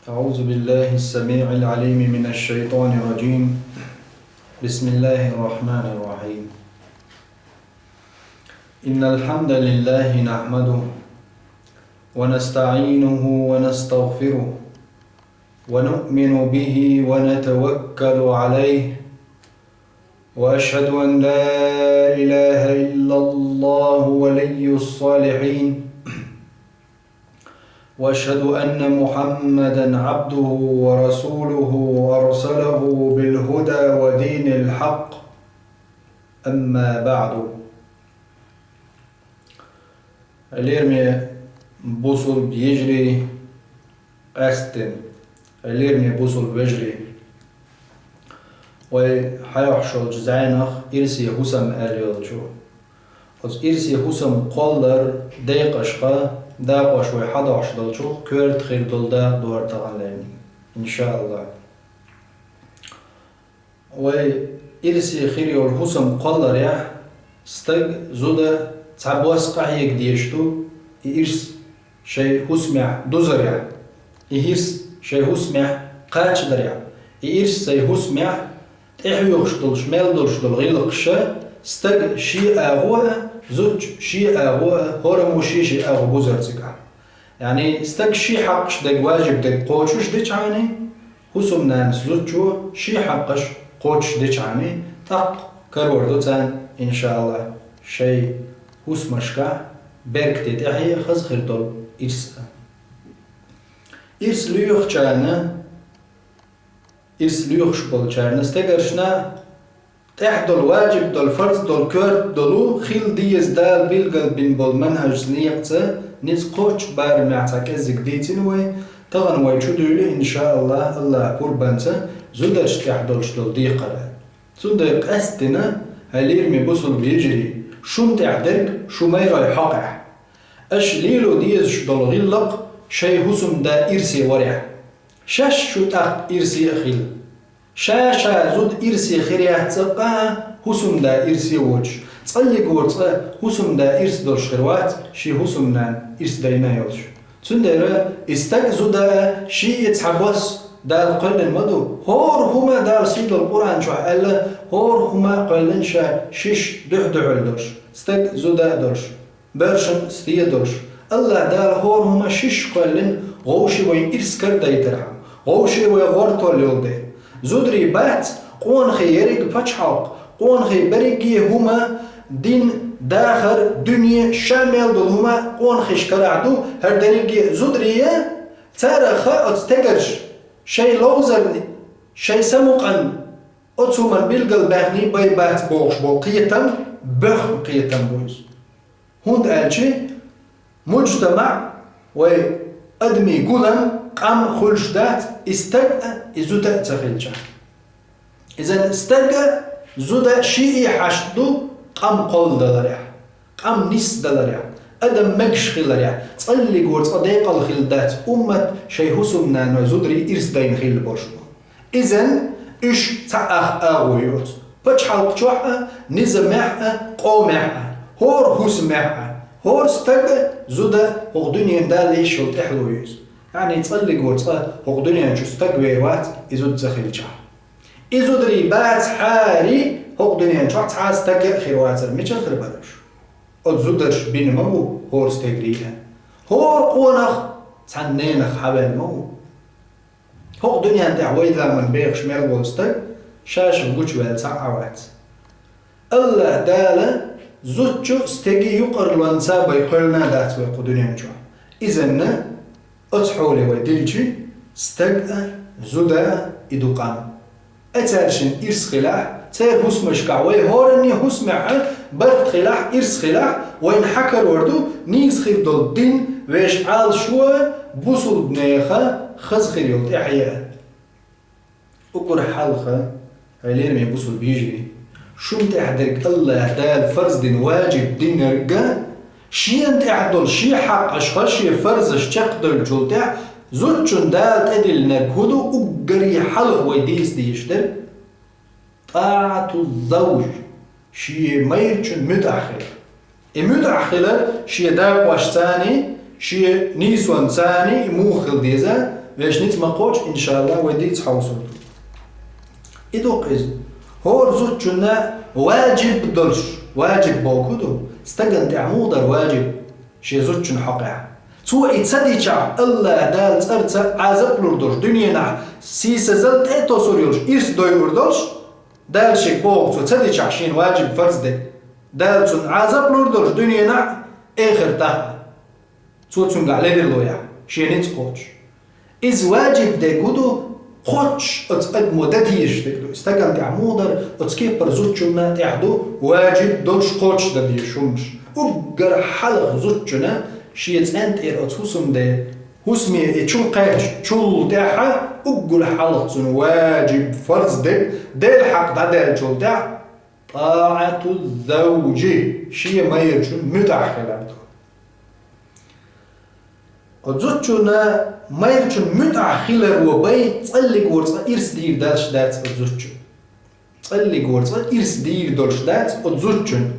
أعوذ بالله السميع العليم من الشيطان الرجيم. بسم الله الرحمن الرحيم. إن الحمد لله نحمده ونستعينه ونستغفره ونؤمن به ونتوكل عليه، وأشهد أن لا إله إلا الله ولي الصالحين، وأشهد أن محمدًا عبده ورسوله أرسله بالهدى ودين الحق. أما بعد. اليرمي بوصل بيجري أستن اليرمي بوصل بيجري وحيحشل جزعينخ إرسي حسم آليالجو از إرسي حسم قولر ديقشخا داقوش وحداش دلجو كورت خير دلدا دور تغلين إن شاء الله. وإرسي خيريو الحسم قولر يح استق زودا تعبواس قحيك ديشتو إرس شيء حسمع دوزر يح إرس شيء حسمع قاتش در يح إرس شيء حسمع إحيوخش دل شمال دلش دل غيلقشة استق شيء أغوه زوج شيء أغوه هرمو شيء أغو بوزرتك يعني استق شيء حقش دق واجب دق قوتش ديش عاني حسم نانس زوجو شيء حقش قوتش ديش عاني تق كروردو تان إن شاء الله شيء حسمشكا بركتي تحيي خز خير دل إرس ليوخ جانا إرس ليوخ شبال جانا استقرشنا تحت الواجب دل فرض دل كرد دلو خيل ديز دال بيلقل بين بول منهج سنيقته نيز قوش بار معتك ازك ديتين وي تغن وي شدولي إن شاء الله الله قربانته زودش تحت دلش دل ديقرا زودك أستنا هاليرمي بوصل بيجري شوم تحدرك شو ما يرى حقع اش ليلو ديز شدل غلق شي حسم دا إرسي ورع شاش شو تحت إرسي أخيل شاشا زود إرسي خيريا تقا حسم دا إرسي وجه تصلي قورت حسم دا إرس دول شخروات شي حسم نان إرس داينا يوش تندر استق زودا شي يتحبوس دا القل المدو هور هما دا سيد القرآن شو ألا هور هما قلن شا شيش دعدع الدرش استق زودا درش برشم ستيا درش الله دا هور هما شيش قلن غوشي وين إرس كردا يترحم غوشي وين غورتو اليولدي زودري بات قون خيرك بچحاق قون خيبركي هما دين داخر دنيا شامل دول هما قون خيش كرعدو هر دريكي زودرية تارخا اتستقرش شي لوزرني شي سمقن اتسومن بيلقل باغني باي بات بوغش بو قيتم بخ قيتم بوز هند قالشي مجتمع وادمي قلن قام خلشدات استقى إزودا تخلجا إذن استقى زودا شيء حشدو قام قول دلريا قام نس دلريا أدم مكش خلريا تصلي قورت صديق الخلدات أمة شي حسمنا نزودري إرس دين خيل برشو إذن إش تأخ أغويوت بچحال بچوحة نزمعها قومعها هور حسمعها هور استقى زودا وغدنيا دالي شلت إحلويوز يعني تصلي قورت هو دنيا شو استقويوات إزود زخيلجا إزود ريبات حاري هو دنيا شو تعاس تقي خيروات الميتش خربارش أزودش بين مو هور استقريها هور قونخ تعنينخ حبل مو هو دنيا دعوي ذا من بيخ شمال وستق شاش الجوش والتعوات الله داله زوجو استقي يقر الوانساب يقولنا ذات ويقو دنيا شو إذن أتحولي ويدلجي استقى زودا إدوقان أتارشن إرس خلاح تار حسمش كعوي هورني حسمع برد خلاح إرس خلاح وين حكر وردو نيز خير دول دين ويش عال شوى بوصل بنيخا خز خير يلت إحياء أقر حالخا عليرمي بوصل بيجري شمت أحدرك الله دال فرز دين واجب دين رقا شي انت اعدل شي حق اشخاص شي فرز اشتق دل جلتع زوجن دال تدل نركودو وقري حلق ويديس ديشتر طاعة الزوج شي ميرشن متأخر متأخر شي داق واش ثاني شي نيسوان ثاني موخل ديزا ويش نيت ما قوش إن شاء الله وديت حوصل إدو قيز هو زوجنا واجب دلش واجب بوكودو استقن تعمودر واجب شي زوجن حقع تو إتصدي شع الله دال ترتا عزب لردوش دنيا سيسا زلت إتو سوريوش إرس دوي لردوش دال شيك بوك تو تصدي شع شين واجب فرز دي دال تون عزب لردوش دنيا آخر تاه تو تون قاعد لويا شين تقوش إز واجب دي كودو قوش اتقد مدديش دكتور استقن تعمودر اتسكيب برزوتشنا تعدو واجب دولش قوش دديشومش وقر حلق زوتشنا شيت انت اتوسم ده هسمي اتشون قاش تشول داحا وقر حلق زن واجب فرض ده الحق ده الجول ده طاعة الزوج شي ما يرجون متأخلا زوجنا ما يرجون متأخلا وبي تصلي ورصة إرس دير دالش دات زوجنا تصلي ورصة إرس دير دالش دات زوجنا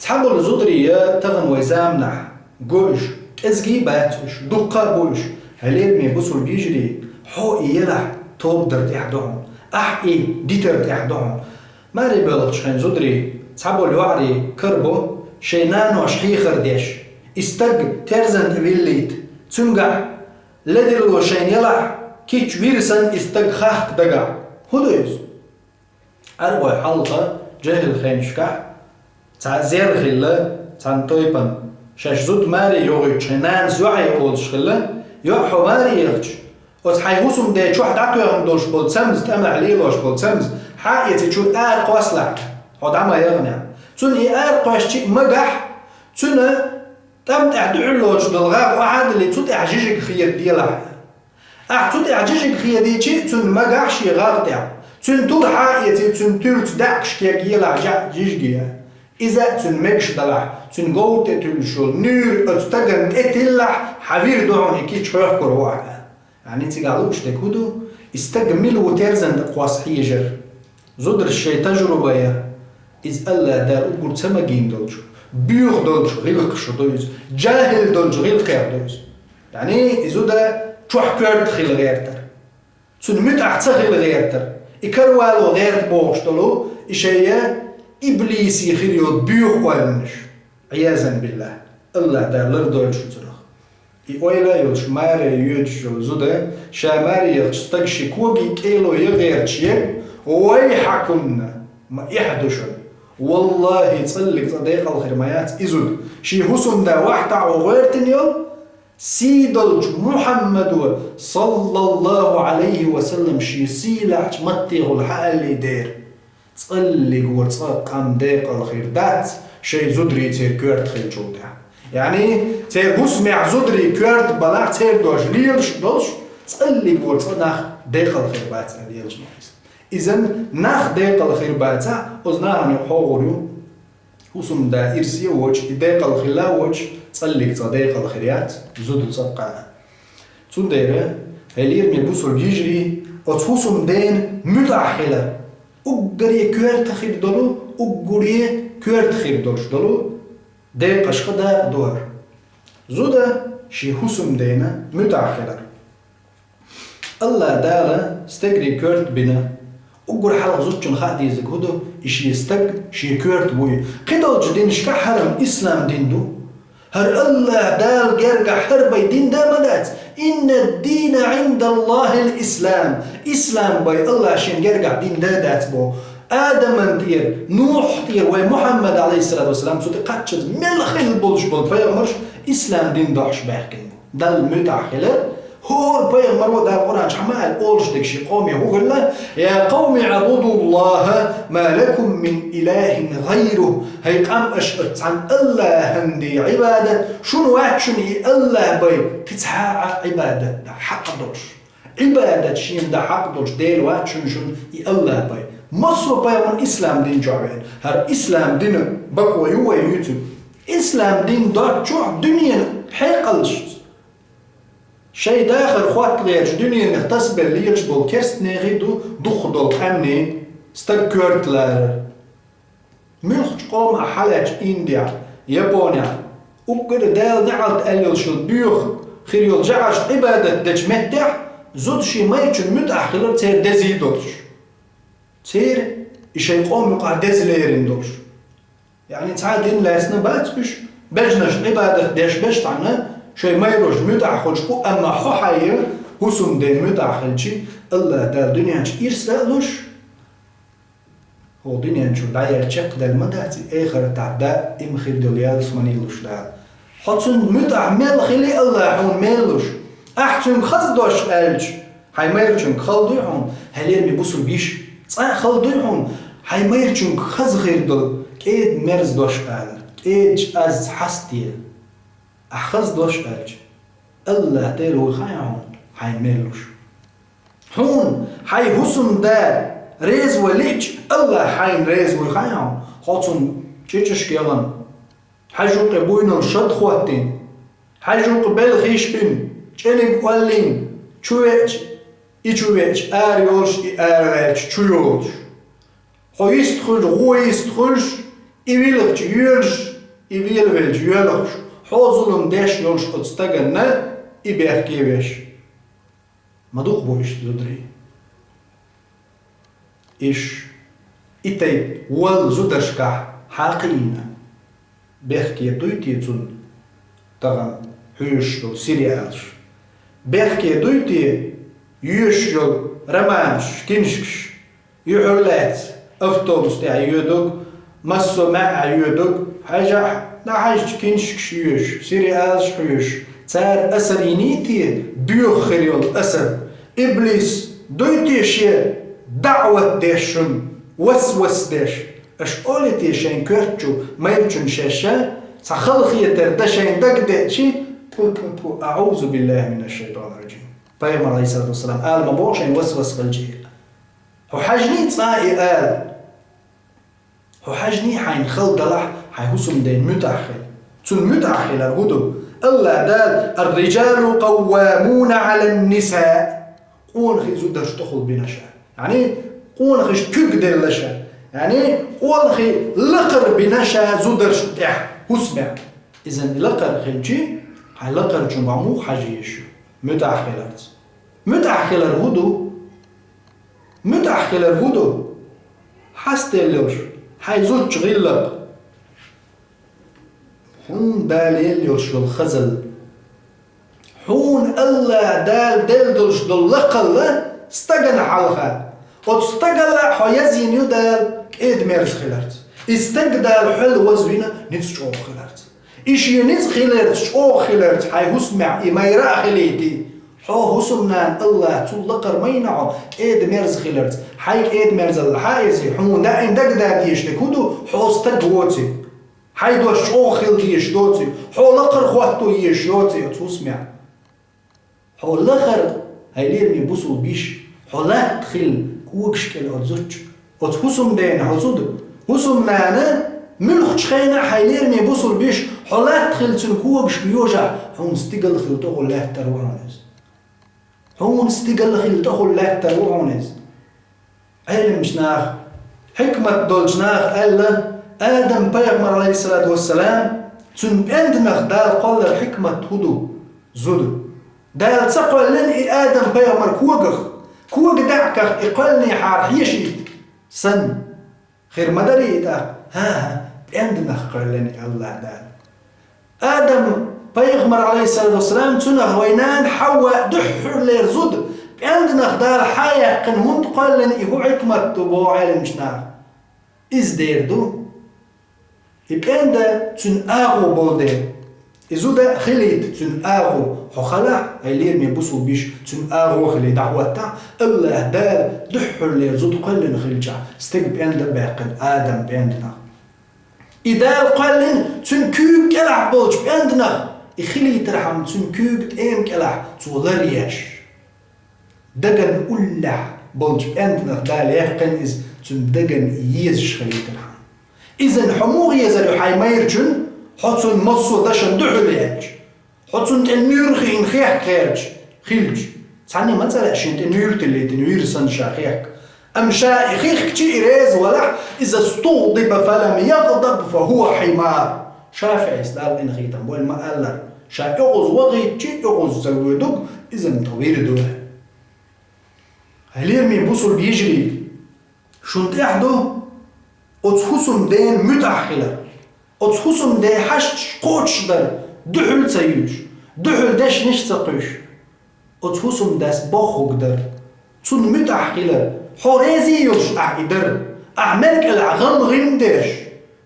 تحبوا الزودرية تغن ويزامنا قوش ازقي باتوش دقا بوش هلير مي بوصل بيجري حو يلح توب درت احدهم احقي ديتر احدهم ما ري بلغش خين زودري تحبوا الوعري كربو شينانو شحي خرديش استق ترزن ويليت تنقع لدر وشين يلح كيش ويرسن استق خاخ دقع هدوز أربع حلقة جاهل خينشكح تاع زير خلا تاع طيبان شاش زود ماري يوغي تشنان زوعي اولش خلا يوحو ماري يغش وتحيوسم دي شو حداتو يغندوش بولتسمز تأمع عليلوش بولتسمز حايتي شو قواسلع هاد عما يغنع تون قواش تي مقح تون تم تعدعلوش بالغاق وعاد اللي تود اعجيجك خير ديالها تود اعجيجك خير دي تي تون مقح شي غاق تاع تون تور حايتي تون تور تدعكش كيك يلا جيجيها إذا تنمكش دلع تنقوت تلشول نور اتستقن اتلح حبير دعوني كي تشوف كروعها يعني انت قالوش دكودو استقمل وترزن قواس حيجر زودر الشيء تجربة يا إذ ألا دار أقول سمجين دولش بيوخ دولش غيلق شدويز جاهل دولش غيلق يردويز يعني إذا دا تروح كرت خيل غيرتر تنمت أحسن خيل غيرتر إكروالو غيرت بوخش دولو إشياء إبليس يخيريو بيوخ والنش عياذا بالله الله دار لردول شترخ إيويلا يلش ماري يوتش زودا شاماري يغشتقشي كوغي كيلو يغيرتشيب ويحكمنا ما يحدشن والله تصلق صديق الخرميات إزود شي حسن دا وحتع وغيرتن يوم سيدلج محمد صلى الله عليه وسلم شي سيلعش متغ الحالي دير تصلق وتصقم ديق الخير دات شي زدري تير كورت خيل جودا يعني تير بسمع زدري كورت بلاع تير دوش ليلش دوش تصلق وتصنخ ديق الخير بات ليلش نحس إذن نخ ديق الخير بات أزناها نحوغريو وسم دا إرسي ووش ديق الخير لا ووش تصلق صديق الخيريات زود تصقع تون ديره هلير من بوصل يجري وتفوسم دين متأخلة أقري كورت خير دولو أقري كورت خير دولش دولو ديق أشخدا دور زودا شي حسم دينا متأخلة الله دالا استقري كورت بنا أقول حلق زوجن خادي زكودو إشي يستق شي كورت بوي قدل جدين شكا حرم إسلام دين دو هر الله دال جرجع حربي دين دا مدات إن الدين عند الله الإسلام إسلام باي الله عشان جرجع دين دا دات بو آدم تير نوح تير ومحمد عليه الصلاة والسلام سوتي قاتشت ملخ البولش بالبيغمرش إسلام دين داش باحكن دال متأخلة هو البيغمر ودا القرآن شحمال أولش دكشي قومي هو قال له يا قوم اعبدوا الله ما لكم من إله غيره هي قام أشقت عن الله هندي عبادة شنو واحد الله باي تتحاع عبادة دا حق دوش عبادة شين دا حق دوش دير واحد شن الله باي مصر باي من إسلام دين جوعين هر إسلام دين بقوة يوه يوتيوب إسلام دين دا جوع دنيا حيقلش شيء داخل خوات ليش دنيا نختص بالليش بالكرست نغيدو دخدل أمني استكرت لار ملخش قوم أحلج إنديا يابونيا وقد دال نعلت أليل شل بيوخ خيريول جعش عبادة دج مدع زود شي ما يجون متأخر تير دزيدوش تير إشي يقوم يقع دزليرين دوش يعني تعادين لاسنا باتش بجنش عبادة ديش بشت عنا شي ما يروش متأخر شكو أما حوحايا هسون دين متأخر شي الله دار دنيا إرسالوش هو دنيا شو داير تشق دال مداتي آخر تعدا إمخير دوليال سمانيلوش دال حتون متأخر خلي الله حون ميلوش أحتون خزدوش ألج هاي ما يرجون خلدوهم هلير بيبصوا بيش صح خلدوهم هاي ما يرجون خز غير دل كيد مرز دوش أل كيد از حستيل أخز دوش ألج الله تيرو خايعهم هاي ميلوش هون هاي حسن دا ريز وليج الله هاي ريز وخايعهم خاطون تشيش كيغن حاجو قبوين الشد خواتين حاجو قبل خيشبين جنب ولين چويج إيجويج آريولش آريولش چويولش خويست خلش غويست خلش إيويلغش يولش إيويلغش يولغش حوزلهم داش يولش أتستغنى إبيخ كيوش مدوخ بوش تدري إيش إتاي وال زودرشكح حاقينا بيخ كي دويتي تون تغن هيوش دول سيريالش بيخ كي دويتي يوشل رمانش كنشكش يحولات أفتوبس تاع يودوك مسو مع يودوك حاجة لا حاجة كنشكش يوش سيريالش حيوش تار أسر ينيتي بيوخريول أسر إبليس دويتي شي دعوة داشم وسوس داش أش أولتي شين كرتشو ما يرجون شاشا تخلخي تردشين دقدشي أعوذ بالله من الشيطان الرجيم طيب عليه الصلاة والسلام قال ما بوش يوسوس في الجيل هو حاجني تصائي قال هو حاجني حين خل دلح حيهسم دين متأخر تون متأخر الهدو الله دال الرجال قوامون على النساء قون خي زودش تخل بنشا يعني قون خيش كقدر لشا يعني قون خي لقر بنشا زودش تح هسمع إذن لقر خيجي هاي لقر جمعمو حاجيشو متأخرات متأخر الهدو حستيلوش هاي زوج غلق حون داليل يوش الخزل حون الله دال دلش دلقل استغن حالها وتستغل حيزين يدال كيد ميرز خلارت استغدال حل وزوينة نتشو خلارت إيش ينز خلارت شو خلارت هاي هسمع إما يرى خليتي حو هسمنا الله تلقر مينعو كيد ميرز خلارت هاي كيد ميرز الحايزي حون دائن دقدا ديش لكودو حو استغوتي هاي دوش شو خلتي يشدوتي حو لقر خواتو يشدوتي تسمع حو لقر هاي لير ميبوسو بيش حو لا تخل كوكش كل أتزوج أتحسم دينا حسود حسم نانا ملخش خينا حيلير ميبوسو بيش حو لا تخل تنكوكش بيوجع حون استقل خلطوه الله تروعنز حون استقل خلطوه الله تروعنز علم جناخ حكمة دول جناخ ألا آدم بيغمر عليه الصلاة والسلام تن عندنا دال قل الحكمة هدو زدو دال تقول لن آدم بيغمر كوغ دعك إقلني حار يشيد سن خير مدري دا ها عندنا قلني الله دال آدم بيغمر عليه الصلاة والسلام تنغ وينان حواء دحر لير زد عندنا دال حياة قن هند قلن إهو حكمة تبو علم جناخ إز ديردو إبقى تن آغو بولدي إذا ده خليت تن آغو حخلا هيلير ميبوسو بيش تن آغو خلي دعوتا الله دار دحر لي زود قلن خلجع استيق بأند باقن آدم بأندنا إذا قلن تن كوك كلح بولج بأندنا إخلي ترحم تن كوك تأم كلح تولرياش دقن أولح بولج بأندنا دال يقن إز تن دقن يزش خلي ترحم إذن حموغ يزالو حي ميرجن حطون مصو داشن دحليج حطون تنيرخين خيح خيرج خيلج تعني ما تلاقيش تنيرت اللي تنيرسن شاخيك أم شاخيك كتي إريز ولا إذا استغضب فلم يغضب فهو حمار شافعي استال إن خيتم والما ألر شا إغز وغي تي إغز زودوك إذن طوير دوله هليرمي بوصل بيجري شنت احدو اتخصم دين متأخلة اتخصم دي حشت قوتش در دحل تيوش دحل داش نش تقوش اتخصم داس بخوك در تون متأخلة حوريزي يوش اعيدر اعمالك العغم غندش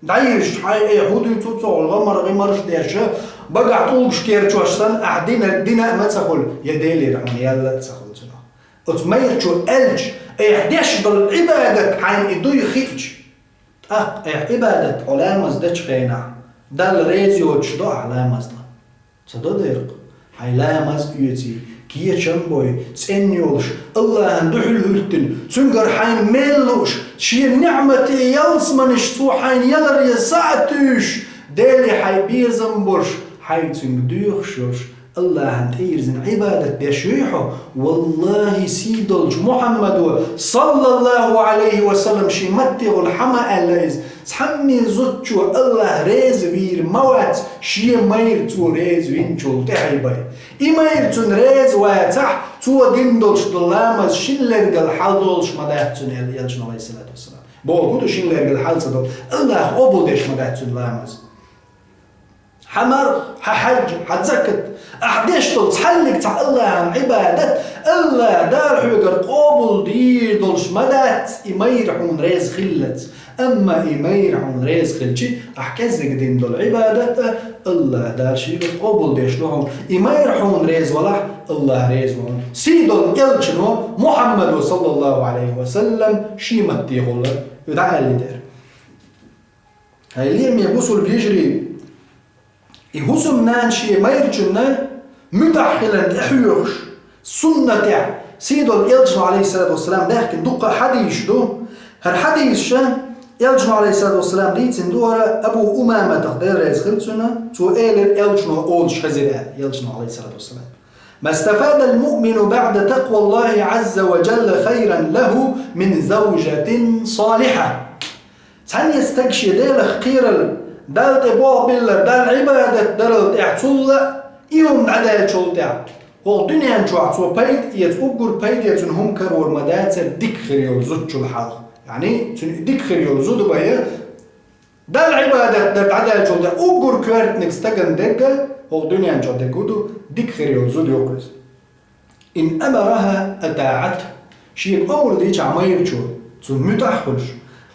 دايش حي يهودي توتو الغمر غمرش داش بقى طوش كير توشتن اعدينا دينا ما تقول يا ديلي رحمن يلا تقول تنا اتمير شو الج احداش ضل عبادة حين ادو يخيج عبادة علامة دتش خينا دال ريزيو تشدو علامة دا تدو ديرق علامة يوتي كي شنبوي تسنيولش الله ندحل هلتن تنقر حين ميلوش شي نعمة يلس منش تو حين يلر يساعتوش دالي حي بيزنبرش حي تنقدوخشوش الله أنت إيرزن عبادة دشيحه والله سيدلج محمد صلى الله عليه وسلم شي متغ الحما الليز تحمي زوتشو الله ريز وير موات شي مير تو ريز وينشول تحيباي إمير تون ريز واتح تو دندلش دلامز شلرق الحلدولش مدهتون يلجن عليه الصلاة والسلام بقول كنتو شلرق الحلدول الله أبودش مدهتون لامز حمر ححج حتزكت أحداش تحلق تاع الله عن عبادة الله دار حجر قابل دير دولش مدات إميرحون ريز خلت أما إميرحون ريز خلتي أحكزك دين دول عبادة الله دار شيء قابل ديش لهم إميرحون ريز ولا الله ريز ولا سيدون إلشنو محمد صلى الله عليه وسلم شيمتي غلا يدعى اللي دير هاي اللي يبوسوا بيجري يهوسم نانشي ميرجنا متأخلا إحيوش سنة تاع سيدو الإلجن عليه الصلاة والسلام لكن دقة حديث دو هالحديث شان إلجن عليه الصلاة والسلام ليتن دورة أبو أمامة تقدر يزغلتنا تو إيل الإلجن أولش خزيران إلجن عليه الصلاة والسلام ما استفاد المؤمن بعد تقوى الله عز وجل خيرا له من زوجة صالحة سن يستكشي ديل خير دال تبوه بالله دال عبادة دال اعتولة يوم عدال شولتع هو دنيا نشوع بيد يتوقر بيد يتنهم كرور مدات ديك خريول زوج الحال يعني ديك خريول زود بيه دال عبادة دال عدال شولتع أوقر كوارت نكستغن دقة هو دنيا نشوع دقودو ديك خريول زود يوقرس إن أمرها أتاعته شيء أمر ديش عمير شو ثم متأخرش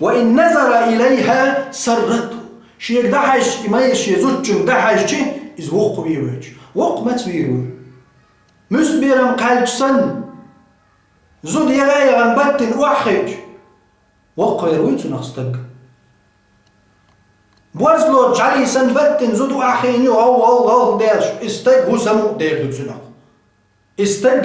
وإن نظر إليها سرته شيء دحش إماير شيء زوج دحش شيء إز وق بيروج وق ما تبيروج مسبيرم قالج سن زود يغاير عن بطن وحج وق بيروج ونخستق بوزلو جالي سن بطن زود وحيني أو ديرش استق هو سمو دير دوتسنق استق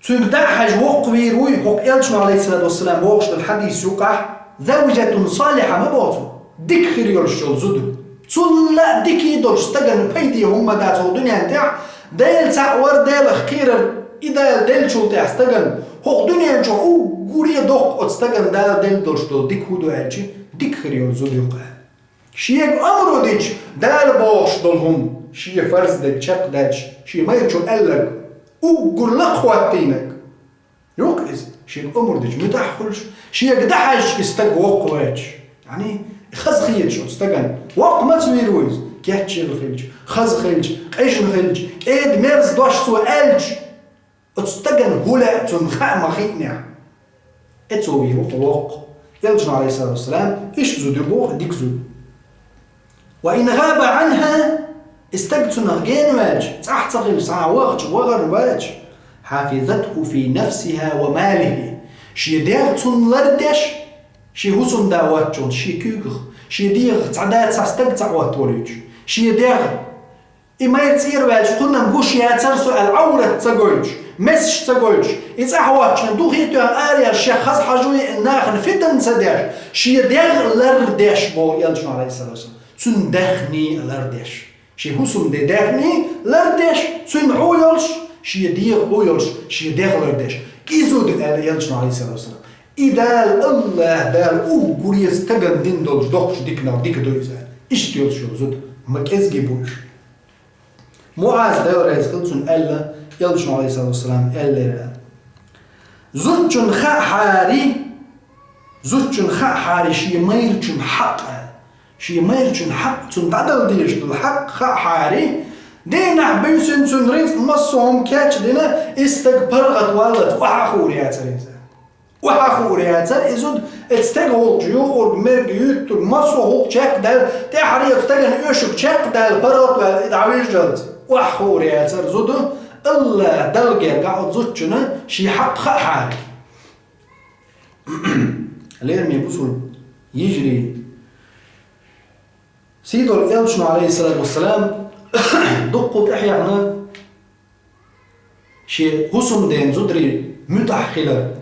تون دحش وق بيروج وق إلجن عليه الصلاة والسلام وقش الحديث يقع زوجة صالحة ما بوتو ديك خيريول شول زودو تلا ديك يدور استغن بيدي هم داتو دنيا تاع دايل تاع ور دايل خير اذا دايل شول تاع استغن هو دنيا جو او غوري دوق استغن دايل دور شول ديك هودو هالشي ديك خيريول زودو يقع شي امرو ديش دال بوش دولهم شي فرز دك شق داش شي ما يرجو قالك او غور لقواتينك يوقز شي امر ديش متاخرش شي قدحش استغوق واج يعني خز خيل شو استغن وقت ما تسويروز كاتشي الخلج خز خلج قيش الخلج ايد ميرز دوش سو الج استغن هولا تنخا مخينع اتسوي وقت يلجن عليه الصلاه والسلام ايش زود يبوخ ديك زود وان غاب عنها استغتن غين واج تحت غير ساعه وقت وغر واج حافظته في نفسها وماله شي ديرتون لردش شي هوسم داواتشون شي كوغر شي دير تعدات ساستك تعوات وليج شي دير إما يتصير واج قلنا مبوش ياترسو العورة تقولج مسش تقولج يتحواتش ندوخيتو آريا الشيخ خاص حاجوي الناخن فتن سداش شي دير لردش بو يلجن عليه الصلاة والسلام تون داخني لردش شي هوسم دي داخني لردش تون عويلش شي دير عويلش شي دير لردش إزود يلجن عليه الصلاة والسلام إدال الله دال أو قريس تجن دين دولش دوقش ديكنا ديك دويزان إيش تيولش يوزود مكيز جيبوش معاذ داور يزخلتون ألا يلجن عليه الصلاة والسلام ألا زوجن خا حاري زوجن خا حاري شي ميرجن حق شي ميرجن حق تندعدل ديش الحق خا حاري دينا بيسن سنريز مصهم كاتش دينا استقبرغت والد وحاخورياتر وحاخورياتر إزود استقبل جيو ورمرق يوت مصو تشك دال تحريق استقن يوشك تشك دال برغت والدعويش جلد وحاخورياتر زودو الله دلقير قاعد زوجنا شي حق خا حاري ليرمي بوصل يجري سيدو الإلشن عليه الصلاة والسلام دقوا بإحيانا شي هسم دين زدري متأخلة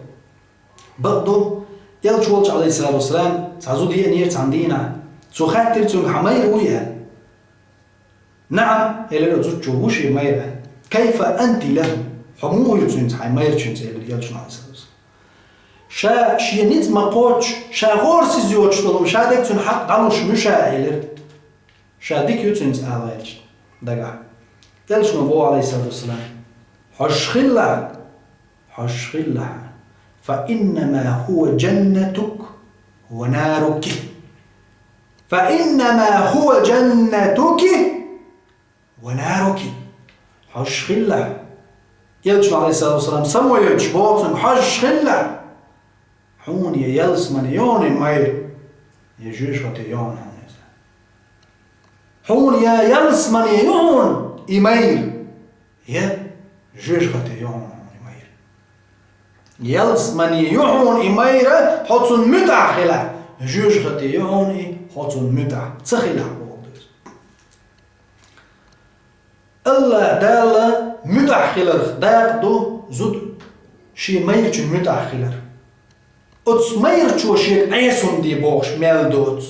برضو يلشولش عليه الصلاة والسلام تعزود ينيرت عندنا سو خاطر تون حمير ويا نعم إلى زوجو وش مير كيف أنت له حموه يتون حمير تشنت إلى يلشن عليه الصلاة والسلام شا شي نيت ما قوتش شا غورس زيوتش طلب شا ديك تون حق دالوش مشا إلى شا ديك يتون تعالج دقع يلش نبوه عليه الصلاة والسلام حشخلة فإنما هو جنتك ونارك فإنما هو جنتك ونارك حشخلة يلش عليه الصلاة والسلام سمو يلش بوطن حشخلة حون يلس من يون مير يجيش وتيون حون يا يلس من يون إمير يا جيش يون إمير يلس من يون إمير حطن متعخلة جيش يون حطن متع تخلع الله دال متعخلة داقدو زود شي ميرش متعخلة أتس ميرشو شيك عيسون دي بوش ميلدوت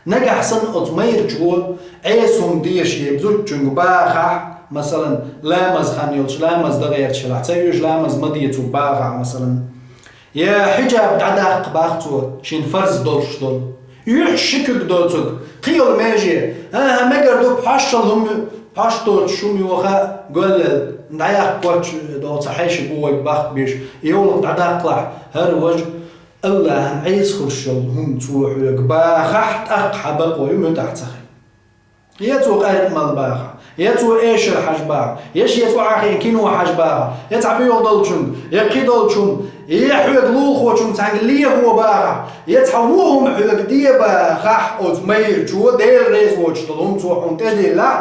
نجح سن أتمير جول عيسون ديش يبزوج جنگ باخع مثلا لامز خانيوش لامز دغير شلع تيوش لامز مديتو باخع مثلا يا حجاب دعداق باختو شين فرز دولش دول يحشكك دولتك قيل ماجي مقر دو بحشلهم بحشتو شومي وخا قول دعياق قوتش دو صحيش بوي باخت بيش يولق دعداق لح هر وجه الله عيس خرشل هم توح باخحت أقحبق ويوم تحت سخي يتو قارب مالباخ يتو إيش الحجباخ يتو عاخين كينو حجباخ يتعبي يضلشن يقيدلشن يحوق لوخوشن تانجليه هو باخ يتحوهم حوق دي باخح أتمير جو ديل ريز وجتلهم توحون تدي لا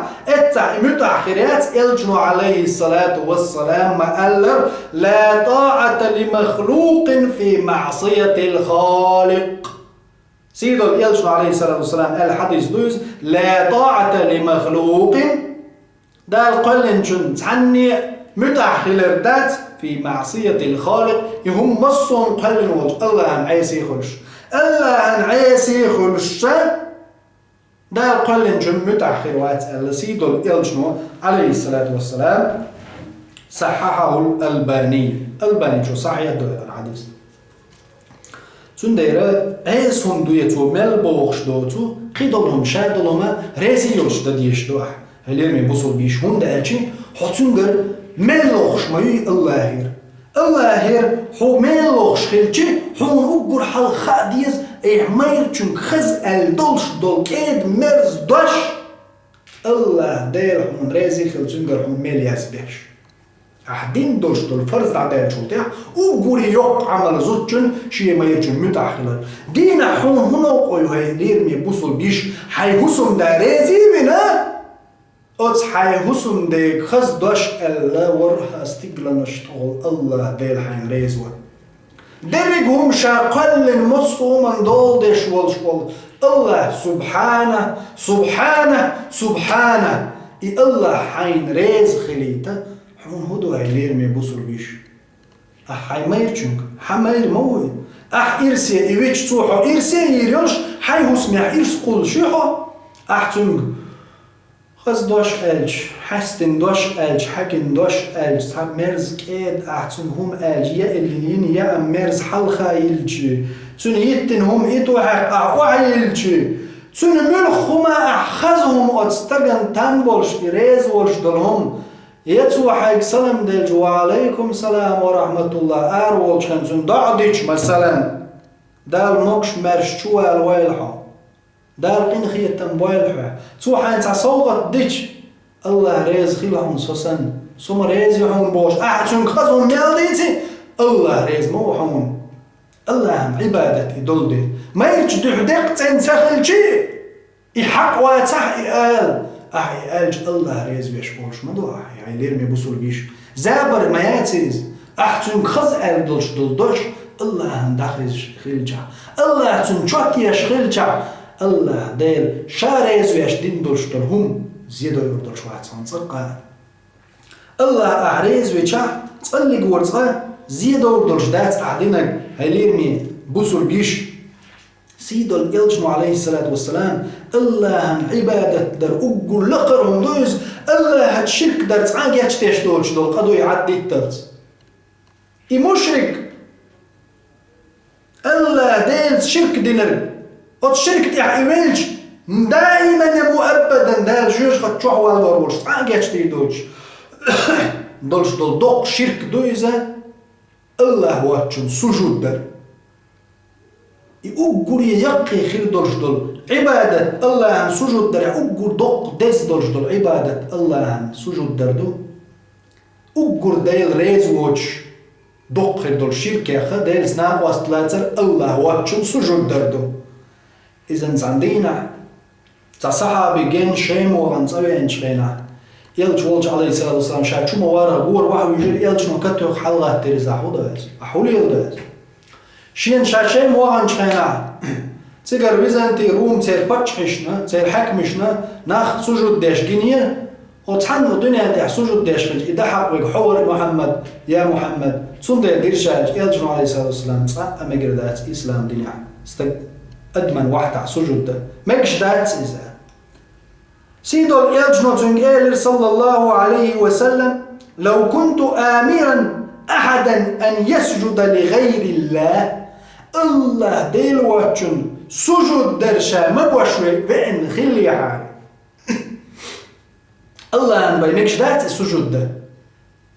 متأخرات إلجنو عليه الصلاة والسلام ما ألر لا طاعة لمخلوق في معصية الخالق سيد الإلجنو عليه الصلاة والسلام الحديث لوز لا طاعة لمخلوق دا القلن جن تعني متأخر دات في معصية الخالق يهم مصهم قلن وجه الله أن عيسي خلش الله أن عيسي خلش دا القلن جن متأخر وات سيد الإلجنو عليه الصلاة والسلام صححه الألباني شو صحيح دولة الحديث سنديرة عيسهم دويتو ملبوخش دوتو قيدولهم شادولهما ريزيوش داديش دوح هليرمي بوصل بيش هون دالشي حتنجر ملوخش ماي اللهير هو ملوخش خلشي هون أقر حال خاديز إحمير چون خز الدولش دول كيد مرز دوش الله دير هون ريزي خلشنجر هون ملياز بيش أحدين دوش دول فرز عدال شوتيح وقوري يوق عمل زوجن شيء ما يرجن متأخلا دينا حون هنا وقويو هاي ليرمي بوصل بيش حي هسم دا ريزي بنا أتس حي هسم دي خز دوش ألا ورها استقلا نشتغل الله ديل حين ريزوا درقهم شاقل مصو من دول دي شوال الله سبحانه الله حين ريز خليته حون هدو هيليرمي بوصل بيش حي ميرچنك حمير موي إرسي إيويش توحو إرسي يريوش حي هسمي إرس قول شيحو تنك خز دوش ألج حستن دوش ألج حكن دوش ألج تاب مرز كيد تن هم ألج يا إلين يا مرز حلخا يلجي تن يتن هم إتو حق يلجي تن ملخما أحخزهم أتستغن تنبولش إريز ولش دلهم يتسو حيك سلام دلج وعليكم سلام ورحمة الله أروج خمسون دعدش مثلا دال مكش مرشتو الويلحا دال قنخية تنبويلحا تسو حين تعصوغت ديش الله ريز خيلهم سوسن سوم ريز يحون بوش أحسن خزون ميالديتي الله ريز موحون الله عبادة دولدي ما يجدح دق تنسخل شيء يحق واتح يقال يقالج الله ريز بيش بوش ما دو يعني لير مي بوصل بيش زابر ما ياتيز أحسن خز دولش دولدوش الله داخل خلجا الله تنشوك يش خلجا الله ديل شاريز ويش دين دولش دولهم زيادة يردل شوات سنصقا الله أعريز ويشا تصلي قورصا زيادة يردل شدات أعدينك هيليرمي بوصل بيش سيد الإلجنو عليه الصلاة والسلام الله عبادة در أقول لقرهم دوز الله هتشرك در تعاقي هتشتيش دولش دول قدو يعدي الترز إي مشرك الله ديل شرك دينر الشرك تحيويلش دائما مؤبدا دال جوج خطشوح والورولش تعاقي هتشتي دولش دولش دول دوق شرك دويزة الله واتشن سجود در يقول يقي خير دولش دول عبادة الله عن سجود در يقول دوق دز دولش دول عبادة الله عن سجود در دو يقول دايل ريز ووش دوق خير دول شرك يخا دايل سناب واستلاتر الله واتشن سجود در دو إذن زندينا تا صحابي جين شيم وغنصوي انشغينا يلج ولج عليه الصلاة والسلام شاك شو موارا قور واحد يجري يلج نوكتو حالة تريزا حوضاز أحولي يلداز شين شاشين وغنشغينا تيجر ويزانتي روم تير باتشحشنا تير حكمشنا ناخ سجود داش جينية وتحنو دنيا داح سجود داش خلج إذا حقوك حور محمد يا محمد تصندي ديرشاج يلج عليه الصلاة والسلام أما قردات إسلام دنيا أدمن واحد سجود ماكش دات إذا سيدو الإلجنو تنجيلر صلى الله عليه وسلم لو كنت آمرا أحدا أن يسجد لغير الله الله ديل واتشن سجود درشا مبوشوي بإن خلي عاري الله أنباي ماكش دات السجود ده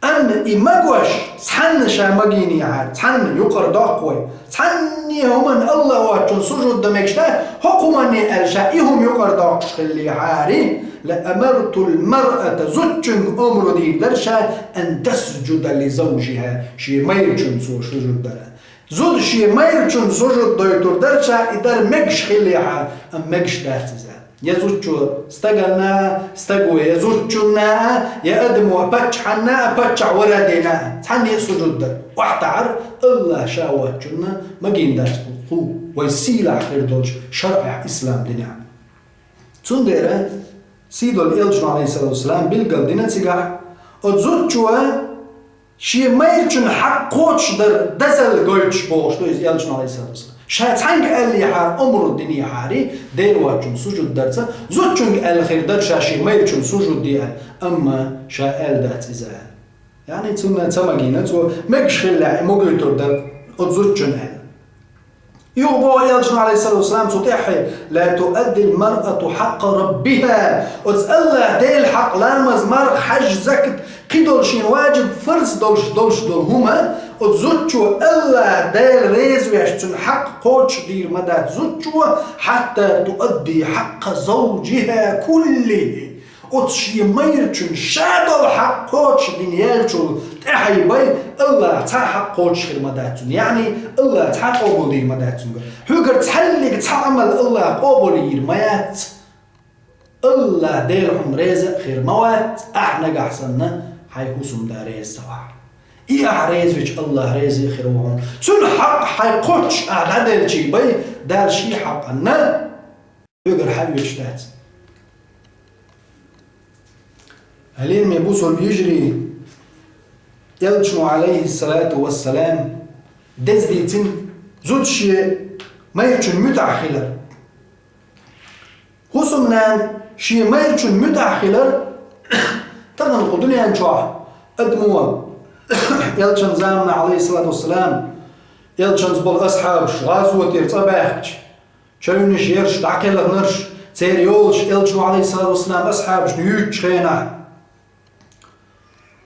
أن إماقوش تحن شامقيني عاد تحن يقر داقوي تحني همن الله واتشن سجود دمكشتا حكماني ألشائهم يقر داقش خلي عاري لأمرت المرأة زوجن أمر دي درشا أن تسجد لزوجها شي ميرجن سجود درا زود شي ميرجن سجود دايتور درشا إدار مكش خلي عار أم مكش دارتزا يزوجو استغنا استغو يزوجنا يقدموا باتشحنا باتشع وردينا تحني سجود در واحتعر الله شاواتنا مجين دارت خو ويسيل خير دوج شرع إسلام دنيا تنديره سيدو الإلجنو عليه الصلاة والسلام بالقل دينا تيقع وزوجوا شي ميرجن حقوش در دزل قويتش بوش تو إلجنو عليه الصلاة والسلام شاید هنگ علی حار عمر الدنيا حاری دير واجن سجود درسه زوجن الخير در شاشي ما يجن سجود ديال اما شاء دات ازال يعني تسمى تماجينا تو ماكش خلع موجيتور در زوجن يوبو يلجن عليه الصلاة والسلام تطيحي لا تؤدي المرأة حق ربها وتسأل ديل حق لامز مر حج زكت قدولشين واجب فرز دولش دول هما وتزوجوا الله ديل ريز ويشتن حق قوتش دير مدات زوجوا حتى تؤدي حق زوجها كله وتشي ميرتشن شادو حق قوتش دينيالشو تحي بي الله تا حق قوتش خير مداتن يعني الله تا قبول دير مداتن هوغر تحلق تعمل الله قبول ير ميات الله ديرهم ريزق خير موات احنا قحسنا حي حسم دا ريز سواح إيه عريز ويش الله ريزي خيروهم تون حق حي قوتش أعداد شي بي دال شي حق أنا يقدر حي ويش دات هلين ميبوسول بيجري يلجنو عليه الصلاة والسلام دز ديتن زود شي ما يرجن متعخلر حسمنا شي ما يرجن متعخلر تغنق الدنيا انشوع أدموه يلجن زامنا عليه الصلاة والسلام يلجن زبال أصحابش غازوة يرتباحش شاونش يرش دعكي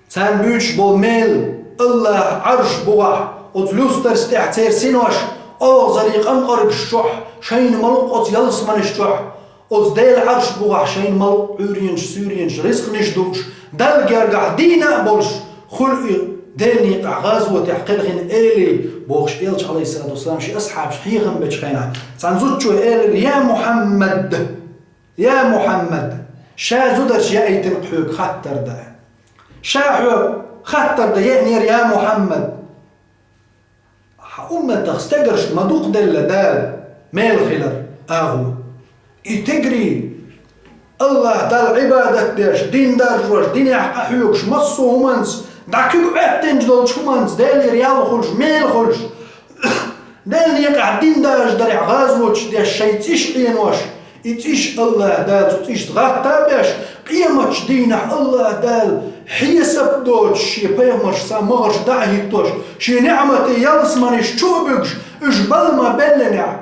Sen büyük bol mel, Allah arş buğa, o lüster stehter sinoş, o zariqan qarq şuh, şeyin maluk o yalısman şuh, o del arş buğa, şeyin maluk üriyinç, süriyinç, rizq nişduş, dal gergah dina bolş, خلق دلني غزوة تحقيقين إلي بوخش إلش عليه الصلاة والسلام شي أصحاب شحيغن بجخينا تنزوجو إلي يا محمد يا محمد شا زودرش يا أيتن قحوك خطر ده شا حوك خطر ده يعني يا محمد أمة تستقرش مدوق دل دال ميل خلر أغو يتجري الله دال عبادة ديش دين دار جوش دين يحقحوكش مصو همانس داكيك أتنج دول شومانز دال ريال خلش ميل خلش دال يقع دين داش درع غازوش دي الشيطيش قينوش يتيش الله دال تيش تغطى باش قيمتش دينح الله دال حيسب دوش شي بيمش سامغش دعهيتوش شي نعمتي يلسمانش شوبكش اش بلما بلنع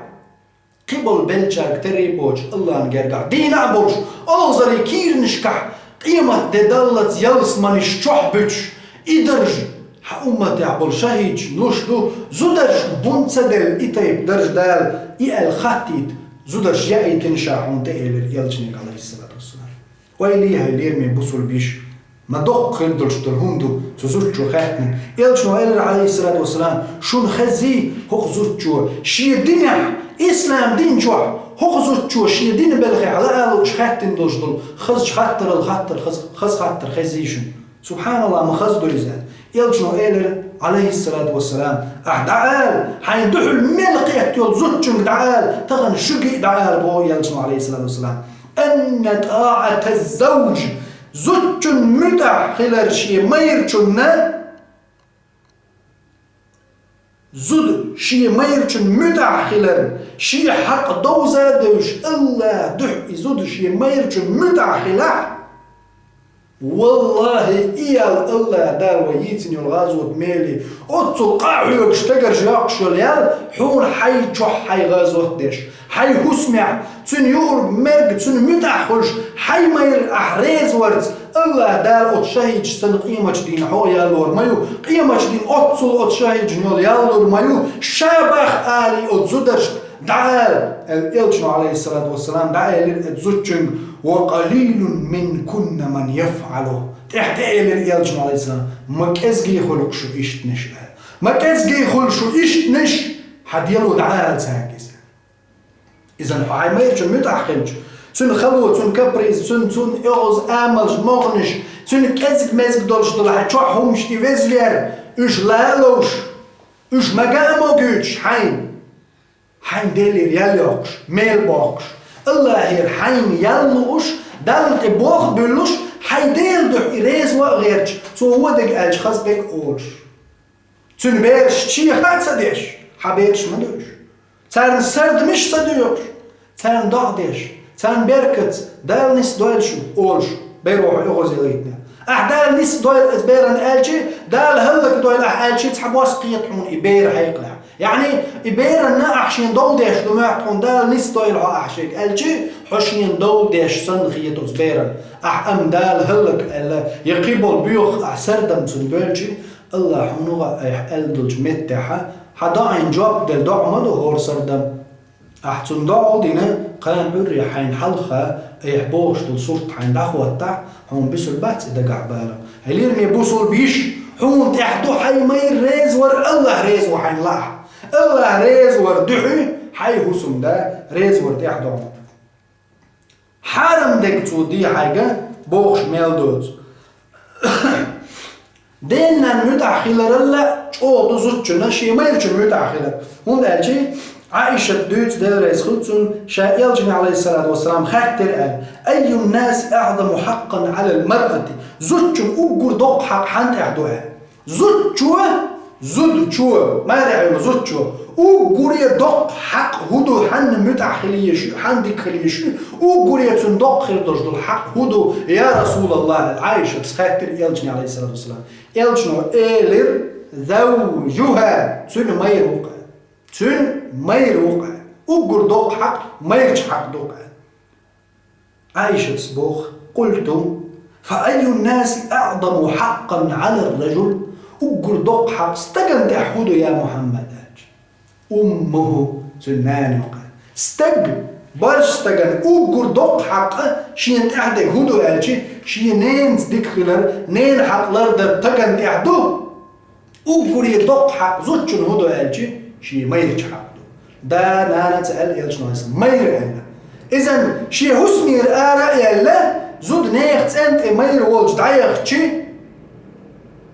قبل بلجاك تريبوش الله نقرقع دينا بوش أوزري كير نشكح قيمة دالت يلسمانش شوبكش إدرج حأمة عبل شهيج نشدو زودرج بونتسدل إتايب درج دال إيال خاتيت زودرج يأي تنشاحون تأيل يلجنك عليه الصلاة والسلام وإليها لير من بصل بيش ما دق خندلش ترهندو تزوجو خاتن يلجنو إلر عليه الصلاة والسلام شون خزي هو زوجو شي دينح إسلام دين جوع هو زوجو شي دين بلغي على آلوش خاتن دوشدل خز خطر الخطر خز خطر خزيشن سبحان الله ما خزدو رزان يلجنو إلر عليه الصلاة والسلام دعال حين دحو الملق يكتول زوجن دعال تغن شقي دعال بو يلجنو عليه الصلاة والسلام أن طاعة الزوج زوجن متع خلال شي ميرچن زود شي ميرچن متع خلال شي حق دوزا دوش الله دح زود شي ميرچن متع خلال والله إيال الله دار ويتني الغازوة ميلي أتصل قاعوك اشتقرش يقشل يال حون حي جوح حي غازوة ديش حي هسمع تن يور مرق تن متأخلش حي مير أحريز ورز الله دار أتشاهيج سن قيمة دين حو يالور مايو قيمة دين أتصل أتشاهيج نيول يالور مايو شابخ آلي أتزودرش دعال الإلجنو عليه الصلاة والسلام دعال الزوجن وقليل من كنا من يفعله تحت إلى الإلجنو عليه السلام ما كزجي خلق شو إشتنش ما كزجي خلق شو إشتنش حد يلو دعال ساكس إذا هاي ما يرجع متأخرج سن خلوة سن كبريز سن إغز آملج مغنش سن كزج مزج دولش دول حتشوحهم مش تفزلير إيش لالوش إيش مقامو جوش حين دليل يلوش ميل بوكش الله هير حين يلوش دلت بوخ بلوش حين ديل دح إريز وغيرش سو هو دك ألش خز بك أولش سن بيرش چي خد سديش حبيرش مدوش سرن سرد مش سدوش سرن داغ ديش سرن بيركت دال نس دوالشو أولش بيروح يغوز يغيتنا دال نس دوال بيرن ألشي دال هلك دوال ألشي تحب واسقية حون إبير هيقلع يعني إبيرنا أحشين دو ديش لما يعطون دال نس دوال أحشيك ألشي حشين دو ديش سن خيطوز بيرن أم دال هلك يقيبل بيوخ سردم سن بيلشي الله حنوغا ألدلج متحا حداعين جواب دل دعو مدو هور سردم أحسن دعو دينا قام بري حين حلقة يحبوش دل صورت حين دخوة تح هون بيسو البات إذا قعبالا هلير ميبوسو البيش هون تحدو حي مير ريز ور الله ريز وحين لاح الله ريز ور دحي حي هسم دا ريز ور تحدو حارم دك تو دي حاجة بوخش ميل دوز دينا المتأخلة رلا او دوزوتشنا شي ميرچن متأخلة هون دالشي عائشة دوت دل رئيس خلصون شائل جميع عليه الصلاة والسلام خاطر قال أي الناس أعظم حقا على المرأة زوجن أقر دوق حق حند أحدوها زوجو ما رأيه زوجو أقر يدوق حق هدو حن متأخلية شو حندك خلية شو أقر يتندوق خير دجدو الحق هدو يا رسول الله عائشة خاطر يلجني عليه الصلاة والسلام يلجنو إيلر زوجها سنو ما يروقع تون ما يروقع أقر دوق حق ما يرجع حق دوق عائشة صبوخ قلت فأي الناس أعظم حقا على الرجل أقردق حق استقن تحوده يا محمد أمه سنان استق برش استقن أقردق حق شين تحده هدو ألشي شين نين صدق خلر نين حق لردر تقن تحده أقردق حق زوجن هدو ألشي شين ما يرش حقه دا نانا تسأل إلش نايس ما يرأينا إذن شي حسني الآراء يلا زود نيخت أنت ما يرولش دايخ شي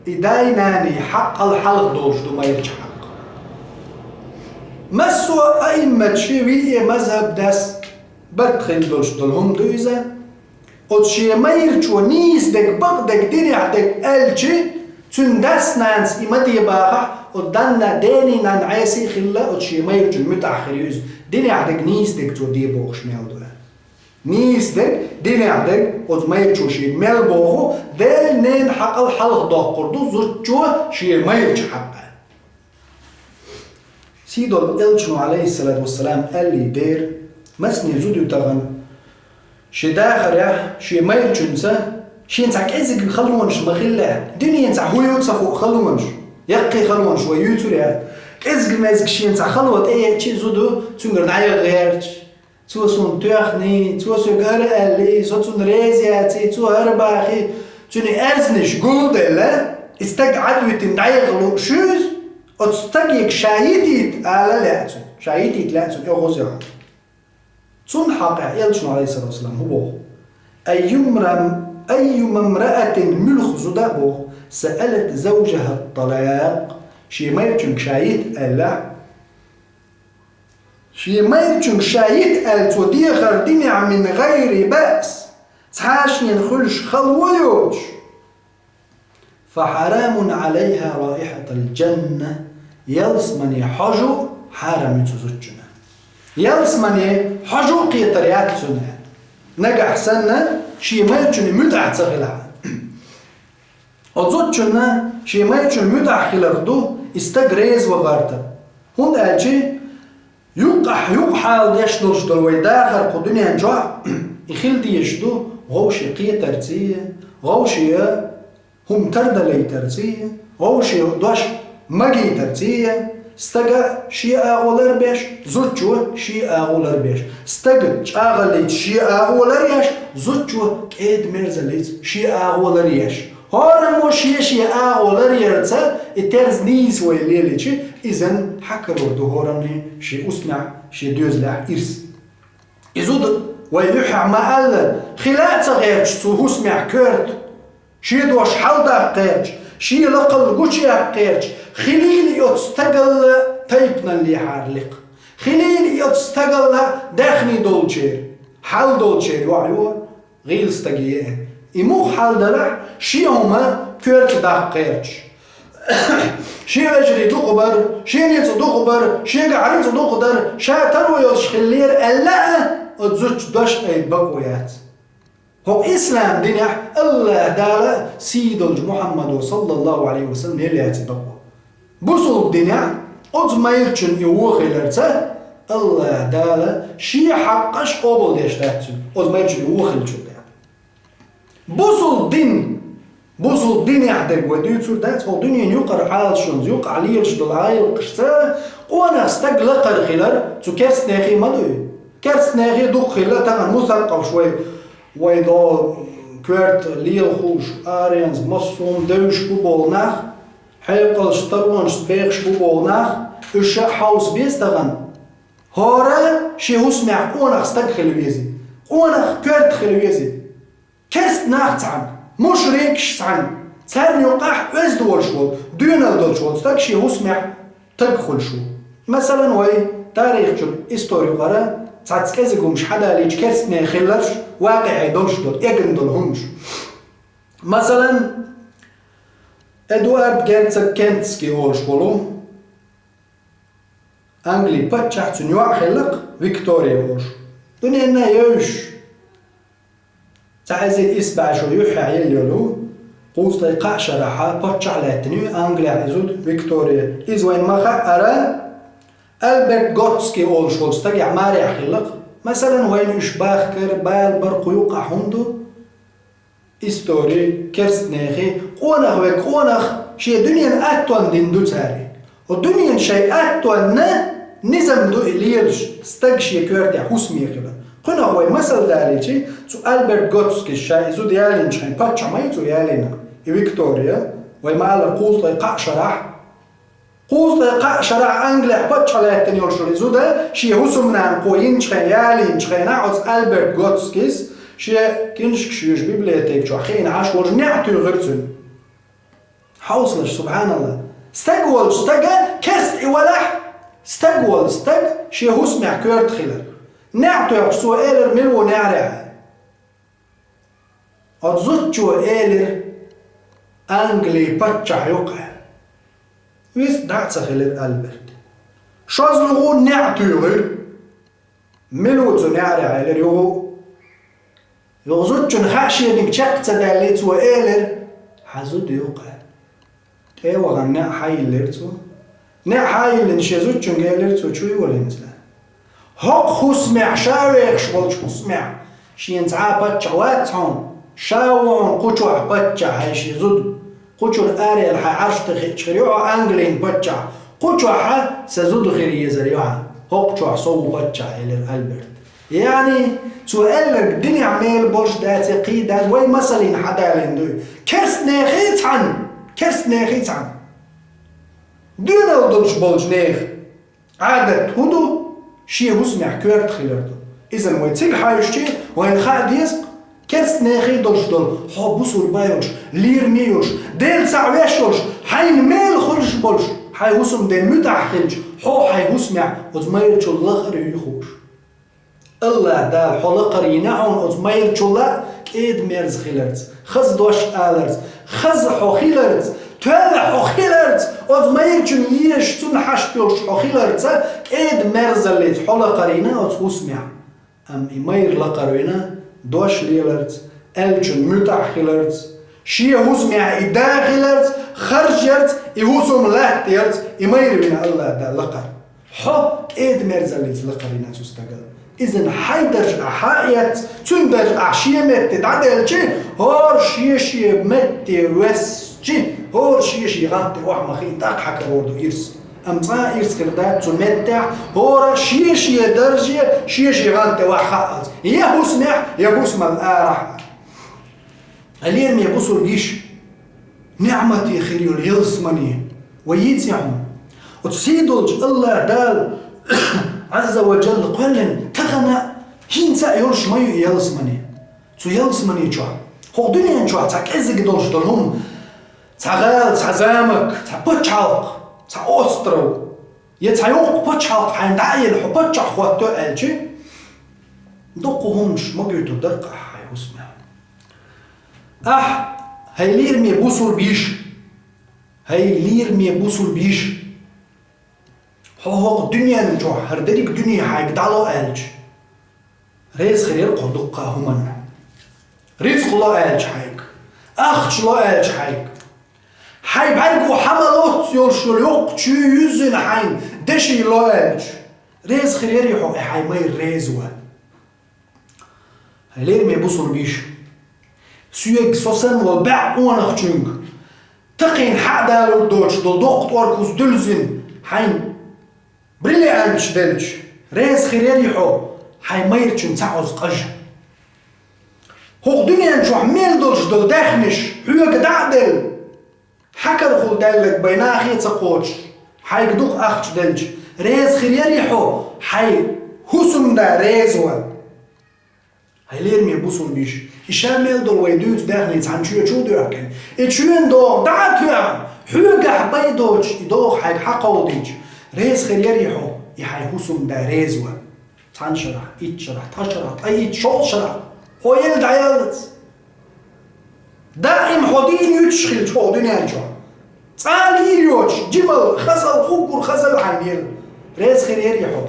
إدايناني حق الحلق دوش دو ما يرش حق مسوا أئمة شيوية مذهب داس بدخل دوش دولهم دوزا od شيمير شو نيس دك بق دك ديني عدك ألشي تون داس نانس إمدي باقع od دانا ديني نان عيسي خلا od شيمير شو المتأخر يوز ديني عدك نيس دك تو دي بوخش ميل دولا نيس دك ديني عدك od مير شو شي ميل بوخو دل نين حق الحلق دوق قردو زود شو شيمير شو حقا سيدو الإلشنو عليه الصلاة والسلام قال لي دير مسني زودو تغن شي داخر يا شي ما يرجنسا شي نتاع كازك خلونش ما خلا دنيا نتاع هو يوتصفو خلونش يقي خلونش ويوتر يا كازك مازك شي نتاع خلوت اي شي زودو تنقر دايا غيرت تو سون تخني تو سو غار اللي صوتون ريزياتي تو هرباخي توني ارزنش جولدلا استقعد وتندايا غلو شوز استقيك شايديت على لاتو شايديت لاتو يغوزي تون حقع يلشن عليه الصلاة والسلام هو أيما امرأة ملخ زدابو سألت زوجها الطلاق شي ما يرجم شايد ألا شي ما يرجم شايد أل تودي خردين من غير بأس تحاشني نخلش خلويوش فحرام عليها رائحة الجنة يلس من يحجو حرام تزوجنا يلس مني حجو قيطريات سنة نجح سنة شي ما يجون متع تغلع أزوجنا شي ما يجون متع خلقدو استجريز وغارتا هون أجي يقحال يشدوش دول ويداخل قدنيا نجوع يخيل دي يشدو غوشي قيطرتية غوشي هم تردلي ترتية غوشي دوش مجي ترتية استجا شيء أغولر بيش زوجو شيء أغولر بيش استجا أغليت شيء أغولر يش زوجو كيد مرزليت شيء أغولر يش هارمو شيء أغولر يرتا الترز نيس ويليليتشي إذن حكر وردو هارمني شيء أسمع شيء دوزلع إرس إزود ويلوح معل خلات غيرش سو أسمع كرت شيء دوش حلدا قيرش شيء لقل قوشي قيرش خليل يتستقل تيبنا اللي حارلق خليل يتستقل داخني دولشير حال دولشير وعيوه غيل استقيه إمو حال دلع شي هما كورت داق قيرش شي أجري دقبر شي نيت دقبر شي قعريت دقدر شا تروي يشخلير ألا أتزوج دوش أي بقويات هو إسلام دينح الله دالا سيد محمد صلى الله عليه وسلم يلي يتبقوا بوصل الدنيا أز ما يرچن يوخي لرتا الله دالا شي حقش قبل ديش تحتو أز ما يرچن يوخي لرتا بوصل الدين يحدق وديوتور دات هو دنيا يقر حال شونز يقع ليرش دلعاي القشتا وانا استقلقر خلال تو كرس ناخي مدوي كرس ناخي دوق خلال تغن مثقف شوي ويضا كورت ليل خوش آريانز مصوم دوش بوبولناخ حيقل شتروانش بيخش بوبولناخ اشا حوس بيستغن هورا شي هسمع قونخ استق خلويزي قونخ كورت خلويزي كرست ناخ تعن مش ريكش تعن تسارن يقاح ازدول شوال دونال دول شوال استق شي هسمع تدخل شو مثلا وي تاريخ جل استوري قرا تسكازكو مش حدا ليش كرست ناخلرش واقع يدولش دول اجن دولهمش مثلا ادوارد كنتسكي هو شغلو انجلي باتشاح تنوع خلق فيكتوريا هوش دنيا انا يوش تعزي اسبع شو يوحي عيل يولو قوس ليقع شرحا باتشاح لاتنيو انجلي عزود فيكتوريا إذ وين مخا أرى ألبرت غوتسكي هول شغل استقع ماري خلق مثلا وين إشباخ كر بال برق يوقع هندو استوري كرس ناخي قونخ وقونخ شي دنيا أتوان دين دو تاري ودنيا شيء أتوان نظام دو إليرش استقشي كوردي حسمي كبا قونخ وي مثل داليتي سو ألبرت غوتسكي الشاي زو ديالين شاين باتشا مايتو يالينا فيكتوريا وي معالا قوز لقاء شرح قوز لقاء شرح أنجلح باتشا لاتن يولشوري زو دا شي حسمنا قوين شاين يالين شاين عوز ألبرت غوتسكيس شي كنشك شيوش بيبليتيك شو خين عاش ورج نعتو غرتن حوصلش سبحان الله استقول استقى كست إولح استقول استق شي هو سمع كورت خلال نعتو يحسو إيلر ملو نعرع أتزوجو إيلر أنجلي باتشا يوقع ويس دعت خلال ألبرت شازلغو نعتو يغير ملو تو نعرع إيلر يغزوتشو نخاشي ديك شاقتا داليت وإيلر حزود يوقع تيوا غناء حي الليرتو ناء حي اللي نشيزوتشو نجاليرتو شو يولينزلا هوق خسمع شاويخ شبولش خسمع شين تعابت شواتهم شاوون قوشو باتشا هاي شيزود قوشو الآري الحي عرش تخريوها أنجلين باتشا قوشو حا سزود خيري يزريوها هوق شو عصو باتشا إلى ألبرت يعني سؤال لك الدنيا عمال برش داتي قيدا وي مثلين حدا لندو كرس ناخيت عن دونا ودلش بولش ناخ عادت هدو شي هسمع كورت خلردو إذن ويتسيق حايشتي وين خاد يسق كرس ناخي دلش دل حبوسور بايوش لير ميوش ديل سعويشوش حين ميل خرش بولش حي هسم دين متعخلش حي هسمع وزميرش الله يخوش الله دال حلقر ينعون أزمير شلا كيد مرز خيلرز خز دوش آلرز خز حوخيلرز توال حوخيلرز أزمير شن يش تون حش بيوش حوخيلرز كيد مرز اللي حلقر ينا أزوسمع أم إمير لقروينا دوش ليلرز ألشن متع خيلرز شي هوسمع إدا خيلرز خرجرز يهوسم لاتيرز إمير بنا الله دال لقر حو كيد مرز اللي لقرينا تستقل إذن حيدرج أحايات تندرج أحشيمت تتعدل هور شي متي وسجي هور شي غانتي وحما خي تاق وردو إرس أمتا إرس كردات تمتع هور شي درجة شي غانتي وحاقز يهوس نح يهوس مالآرح اليرم يبوسوا الجيش نعمتي خيريو اليلسمني ويتيعهم وتسيدولج الله دال عز وجل قلن تغنى هينسا يورش مايو يلسمني تو يلسمني تشوا هو دنيا تشوا تاك ازق دولش دولهم تغال تزامك تبتشالق تاوسترو يتايوق بتشالق حين دايل حبتش اخواتو الجي دقهمش مقيتو درقه هاي اسمع هاي ليرمي بوصل بيش هو الدنيا نجوع هردريك دنيا حايق دالو ألج ريز خير قدقة همن رزق الله ألج حايق أخش الله ألج حايق حايب عيقو حملوت يولشو يوق تشو يوزن حاين دشي الله ألج ريز خير يحو حاي ماي ريزوا هلير ميبوصر بيش سيوك سوسن وباع اونخ چونك تقين حق دالو دوش دل دوقت وركوز دلزن حاين بريلي أنش دلج ريز خيري حو حي ماير چون تعوز قج هو دنيا نشو عميل دلج دل داخنش حيوك دعدل حكر خل دلك بيناخي تقوش حي قدوق أخش دلج ريز خيري حو حي هسم دا ريزوا هاي ليرمي بوصل بيش إشامل دل ويدوت داخني تعنشو شو دوكن اتشوين دو دعتوان حيوك حباي دوش يدوخ حي حقو ديج ريز خير يريحو يحي هسم دا ريزوا تنشرح اتشرح تشرح اي شول شرح هو يلد عيالت دائم حدين يتشخل شو دنيا شو تعال يريوش جمل خزل خوكر خزل عينيل ريز خير يريحو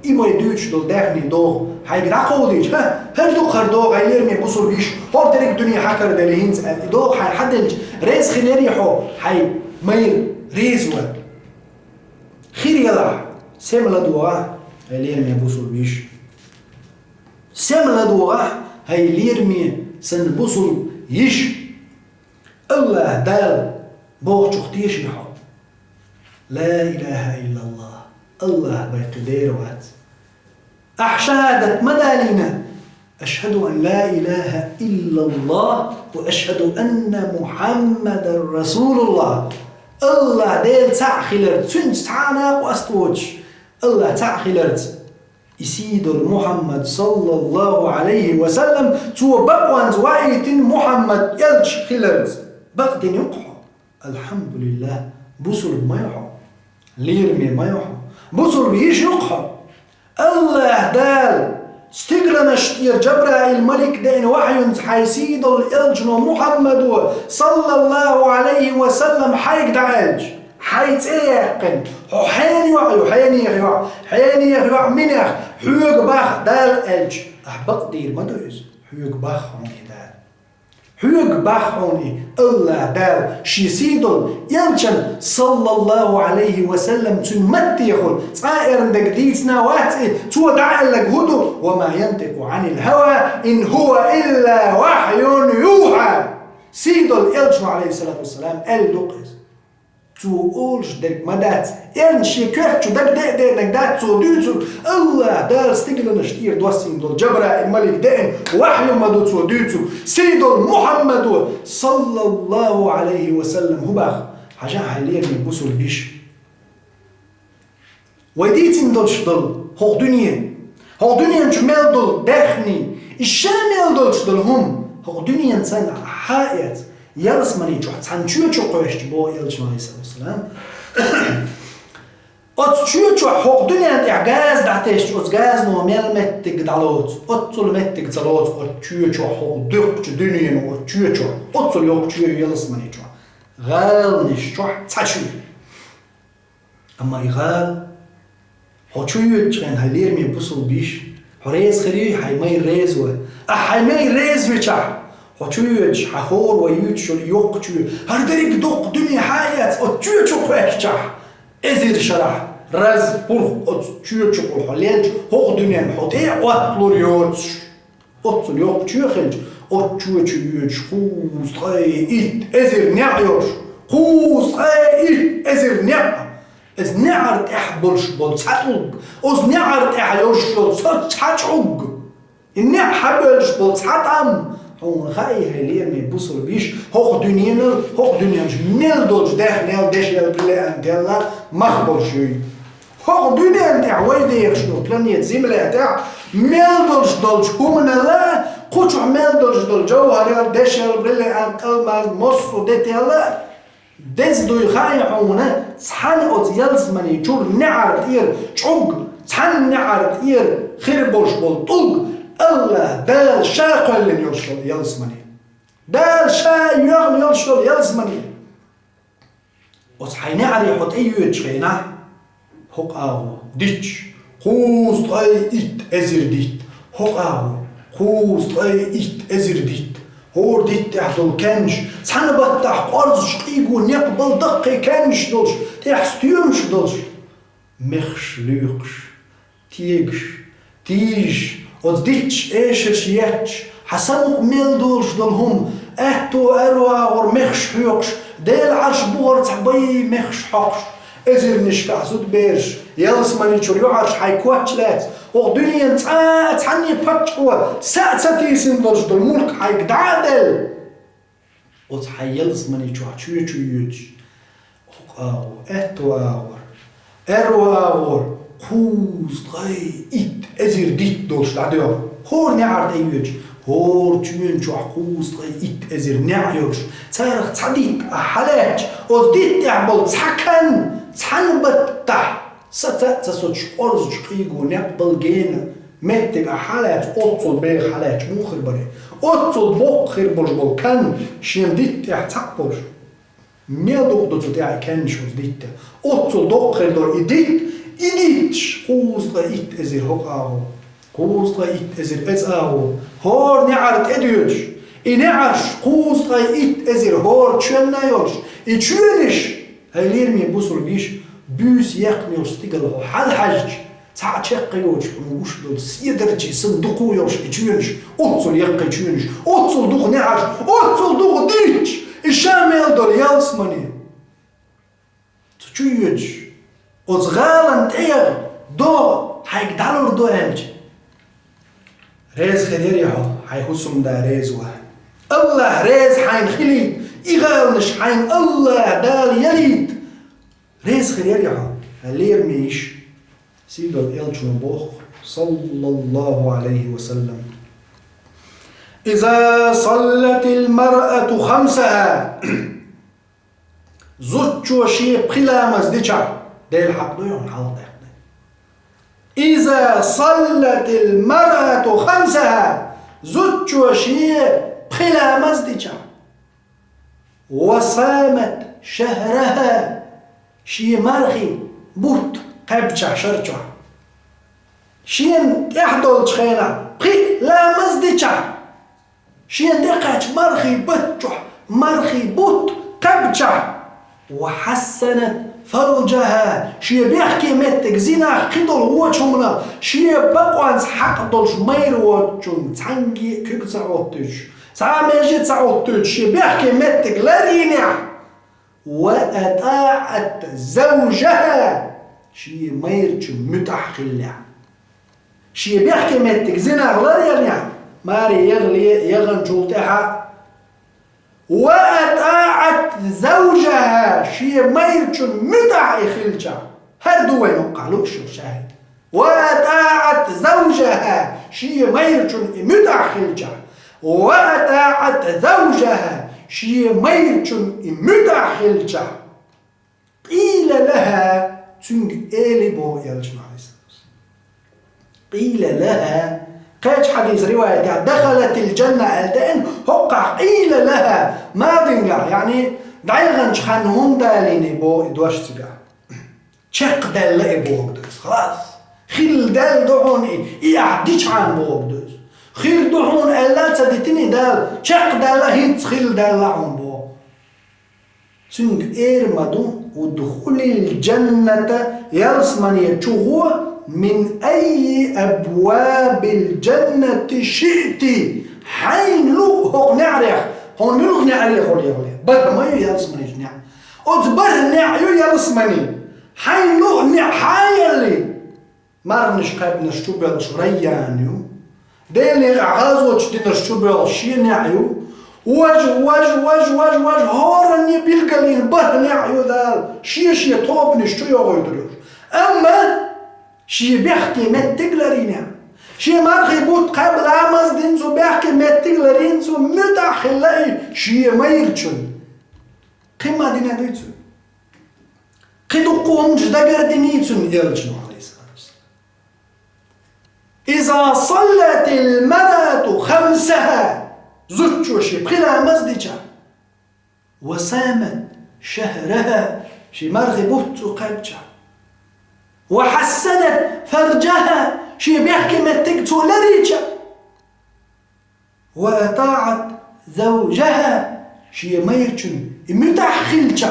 إما يدوش دول داخلي دوغ حي قدعقو ديج هل دو خردوغ عيلير مي بصر بيش هور دريك دنيا حكر داليهنز دوغ حي حدلج ريز خير يريحو حي مير ريزوا خير يلع سملا دوغا هاي ليرمي بوصل بيش سملا دوغا هاي ليرمي سن بوصل يش الله دال بوغ تختيش يحو لا إله إلا الله الله بيقدير وات أحشهادت مدالينا أشهد أن لا إله إلا الله وأشهد أن محمد رسول الله الله ديل تعخلرت سنت تعانا وأستوج الله تعخلرت يسيد محمد صلى الله عليه وسلم تو بقوان زوايت محمد يلش خلرت بقدين يقحو الحمد لله بوصل ما يحو ليرمي ما يحو بوصل بيش يقحو الله دال استقلنا شتير جبرائيل الملك دين وحي حيسيد الإلج محمد صلى الله عليه وسلم حيك دعالج حيت ايقن حيني وعي حيني يغيوع منيخ حيوك باخ دال الج احبط دير مدوز حيوك باخ هوني دال حيوك باخ هوني الله دال شيسيدل يلجن صلى الله عليه وسلم تمتيخل صائر دقديتنا واتي تو دعالك هدو وما ينطق عن الهوى إن هو إلا وحي يوحى سيدل يلجن عليه الصلاة والسلام الدقس تو اولش دك مدات ان شيكرت دك دات تو دوتو الله دال استقلنا شتير دوسين دول جبرائيل الملك دين وحي مدو تو دوتو سيد محمد صلى الله عليه وسلم هو باخ حاجه حاليا بيبوسوا البيش وديتين دولش دول هو دنيا جمال دول داخني الشامل دولش دول هم هو دنيا انسان حائط يلس مني جوح تنشو جو قوش بو يلش عليه الصلاة والسلام أتشو جو حق دنيا إعجاز دعتش أتجاز نو ميل متك دعوت أتصل متك دعوت أتشو جو حق دق دنيا أتشو جو أتصل يوق جو يلس مني جو غال نش جو تشو أما يغال هتشو يجرن هلير مي بوصل بيش هريز خري هاي ماي ريز و هاي ماي ريز ويشح هتشوج حهور ويوتشو يوقتشو هردريك دوق دنيا حياة أتشوجو قوشتح إزير شرح رز بورخ أتشوجو قوحليج هوق دنيا محوطي واتلور يوتش أتل يوقتشو خلج أتشوجو يوتش خوز خي إيت إزير نعيوش خوز خي إيت إزير نع إز نعرت إحبلش بلتحتوق إز نعرت إحيوش بلتحتوق النع حبلش بلتحتام هون خاي هلير مي بوصل بيش هوق دنيا جميل دولش داخل داش يلبلا انتلا مخبر شوي هوق دنيا نتاع ويدي يخشنو بلانيت زملاء تاع ميل دولش كومن الله قوش ميل دول جوهر داش يلبلا انتلا مصر ديتلا دز دوي خاي هون صحن اوت يلزمني جور نعر تير تشوق صحن نعر تير خير بولش بول طوق الله دال شا قلن يلشل يلزمني دال شا يغن يلشل يلزمني وصحيني علي حط ايو يتشغينا هوق آهو ديتش خوز طاي ايت ازير ديت هوق آهو خوز طاي ايت ازير ديت هور ديت تحدل كنش سحن بطح قرز شقيقو نقبل دقي كنش دولش تحستيومش دولش مخش ليقش تيجش تيج وديتش ايش ياتش حسنق ميل دولش دولهم اهتو اروا غور مخش حيوقش ديل عرش بغر تحبي مخش حقش ازير نشكع سود بيرش يلس ماني شور يعرش حيكواتش لات وغدنيا تعني باتشوا ساتيسين دولش دول ملك حيك دعادل وتحي يلس ماني شو يوتش اهتو اروا غور خوز غاي إيت أزير ديت دولش دعديو هور نعرد أيوج هور تشوين شو خوز غاي إيت أزير نعيوش تارخ تعديت أحلاج وديت يعبل تحكن تحنبتح ستا تسوتش أرز شقيقو نقبل جينا متك أحلاج أطول بيغ حلاج مو خربري أطول بوق خربرش بول كان شين ديت يحتقبرش ميل دوق دوتو تاعي كان شوز ديت أطول دوق خردور إديت إيديتش خوز غايت أزير هوق آهو خوز غايت أزير أز آهو هور نعرت أديوش نعرش خوز غايت أزير هور تشوالنا يوش تشوالش هاي ليرمي بوصل بيش بيس يقنيوش تيقل هو حال حاج ساعة شقيوش وش دول سيدرتي صندوقو يوش إتشمنش أتصل يقي إتشمنش أتصل دوغ نعش أتصل دوغ ديش الشامل دول يلسمني تشويج أصغالن تيغ دو هايك دالور دو أنج ريز خدير يهو هاي حسم دا ريز واحد الله ريز حين خليد إغالنش حين الله دال يليد ريز خدير يهو هلير ميش سيدو الإلجن بوخ صلى الله عليه وسلم إذا صلت المرأة خمسها زوجو شيء بخلا مزدجا ديل حق دو يوم حلق إذا صلت المرأة خمسها زوجو شيء بخلا مزدجا وصامت شهرها شيء مرخي بوت قبجة شرجة شين يحضل تخينا بخي لا مزدجة شين دقاج مرخي بتجح مرخي بوت قبجة وحسنت فرجها شي بيحكي متك زينا خدل وجهنا شي بقوانس حق دولش مير وجهن تانجي كيك تعوتش سامجي تعوتش شي بيحكي متك لرينع وأطاعت زوجها شي ميرج متحخلة شي بيحكي متك زينا غلر يعني ماري يغلي يغنجولتها وأطاعت زوجها شي ميرج متحخلة هردو وين قالوش شاهد وأطاعت زوجها شي ميرج متحخلة وأطاعت زوجها شي ميرج متحخلة قيل لها تنج إلي بو يلجمع قيل لها قاج حديث رواية دخلت الجنة ألدين هقع قيل لها ما دنقع يعني دعيغنش خانهم داليني بو إدواش تقع شق دال إبو أقدس خلاص خيل دال دعون إيعديش عن بو أقدس خيل دعون ألا تدتني دال شق دال هيت خيل دال لعون بو تنج إيرمدو ودخول الجنة يرسمن يتشوغو من أي أبواب الجنة شئت حين لو هو نعرف هون منو نعرف هون يغلي بر ما يرسمن يجنع أتبر نعيو يرسمني حين لو نعحايلي مرنش قاب نشتوبل شريانيو ديلي عغازو تشتي نشتوبل شي نعيو واج هورني بيلقلين بهني عيودال شي توب نشتو يغيدروش أما شي بيحكي متقلرين شي مرخي بوت قبل عمز دينزو بيحكي متقلرين زو متاخلي شي ميرجن قيمة دينا دويتو قيدو قوم جدقر دينيتو يرجنو عليه الصلاة والسلام إذا صلت المرأة خمسها زوجو شي بخلا مزدجة وسامت شهرها شي مرغي بوتو قبجة وحسنت فرجها شي بيحكي متكتو لريجة وأطاعت زوجها شي ميرجن متحخلجة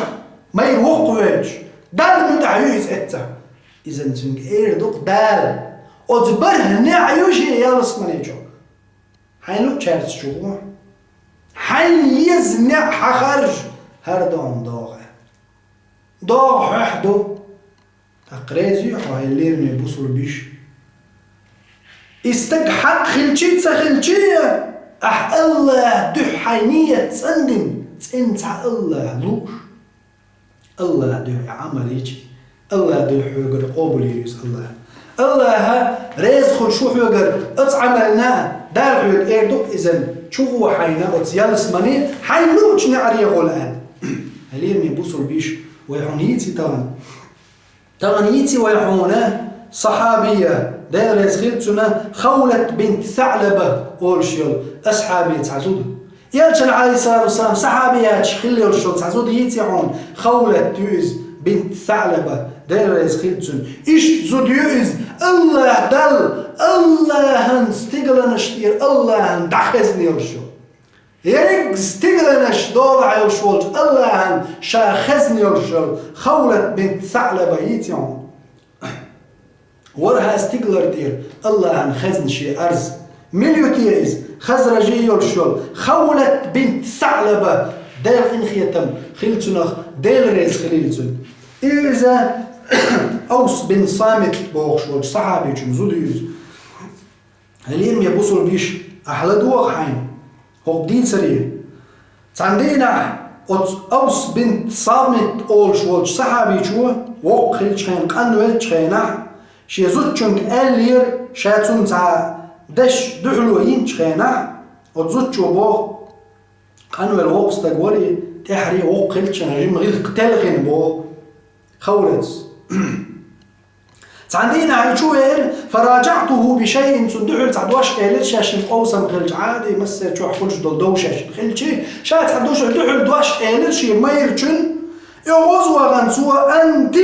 مير وقوج دال متعيوز اتا إذا نتنك إيردوك دال أتبره نعيو شي يالس منيجو حينو تشارس شو حين يزنع حخرج هردون ضاغ حدو تقريزي وهاي اللير نبوصل بيش استقحق خلشي تسخلشي أح الله دو حينية تسندن تنتع الله لوش الله دو عمل يجي الله دو حوقر قبل يريس الله ريز خل شو حوقر اتعملنا دار حوق ايردوك إذن شوفوا حينا وتيالس مني حينوش نعري غلان هلير نبوصل بيش ويحونيتي تغنيتي ويحونا صحابية داير يسخيلتنا خولة بنت ثعلبة أولشيل أصحابي تعزود يالشن عليه الصلاة والسلام صحابيات شخلي أولشيل تعزود يتيحون خولة يوز بنت ثعلبة داير يسخيلتنا إيش زود يوز الله دل الله هنستيقل نشتير الله هندحزني أولشيل يريك استغلنش دولع يوشولج الله عن شاخزني يوشول خولت بنت ثعلبة يتيون ورها استقلر دير الله عن خزن شي أرز مليوتيز خزرجي يولشول خولت بنت ثعلبة ديل إنخيتم خلتنخ ديل ريز خليلتن إذا أوس بن صامت بوخشول صحابي جمزود يوز هلين يبوصل بيش أحلى دوغ حين هو بدين سريع تعندينا أوس بنت صامت أولشول صحابي شو وق خلت خين قنول خينا شي زوجنك ألير شاتون تاع دش دحلوين خينا وزوجو بو قنول وقس تقوري تحري وق خلت خين غير قتال خين بو خولت تعندينا عيشوير فراجعته بشيء صدحل تعدواش قالت شاشن قوسم خلج عادي مسا شو حفلش دول شاشن خلجي شات عدوش دحل دواش قالت شي ميرچن يوزوا غنسوا انت